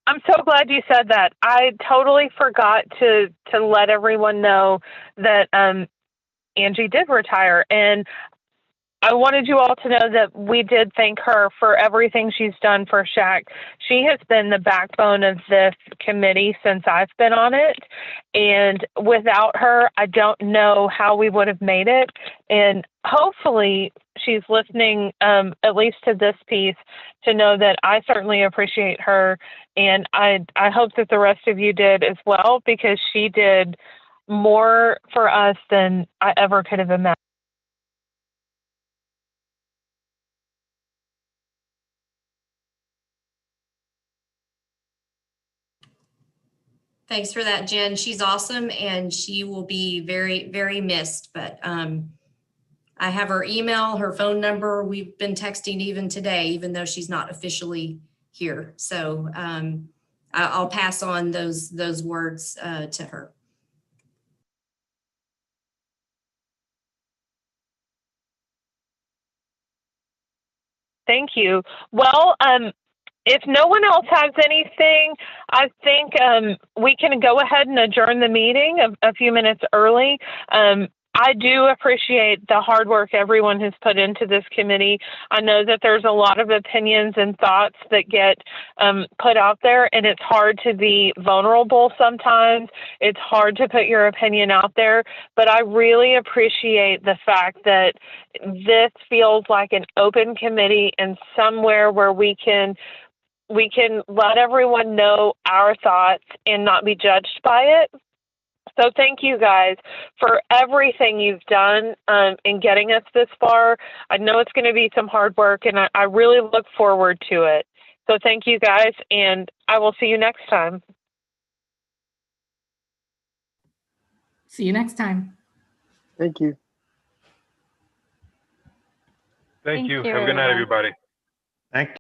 I'm so glad you said that. I totally forgot to let everyone know that Angie did retire, and I wanted you all to know that we did thank her for everything she's done for SHAC. She has been the backbone of this committee since I've been on it, and without her, I don't know how we would have made it. And hopefully she's listening, at least to this piece, to know that I certainly appreciate her, and I hope that the rest of you did as well, because she did more for us than I ever could have imagined. Thanks for that, Jen. She's awesome, and she will be very, very missed. But I have her email, her phone number. We've been texting even today, even though she's not officially here. So I'll pass on those words to her. Thank you. Well, if no one else has anything, I think we can go ahead and adjourn the meeting a few minutes early. I do appreciate the hard work everyone has put into this committee. I know that there's a lot of opinions and thoughts that get put out there, and it's hard to be vulnerable sometimes. It's hard to put your opinion out there, but I really appreciate the fact that this feels like an open committee and somewhere where we can let everyone know our thoughts and not be judged by it. So thank you guys for everything you've done in getting us this far. I know it's going to be some hard work, and I really look forward to it. So thank you guys, and I will see you next time. See you next time. Thank you. Thank you. Have a good night, everybody. Thank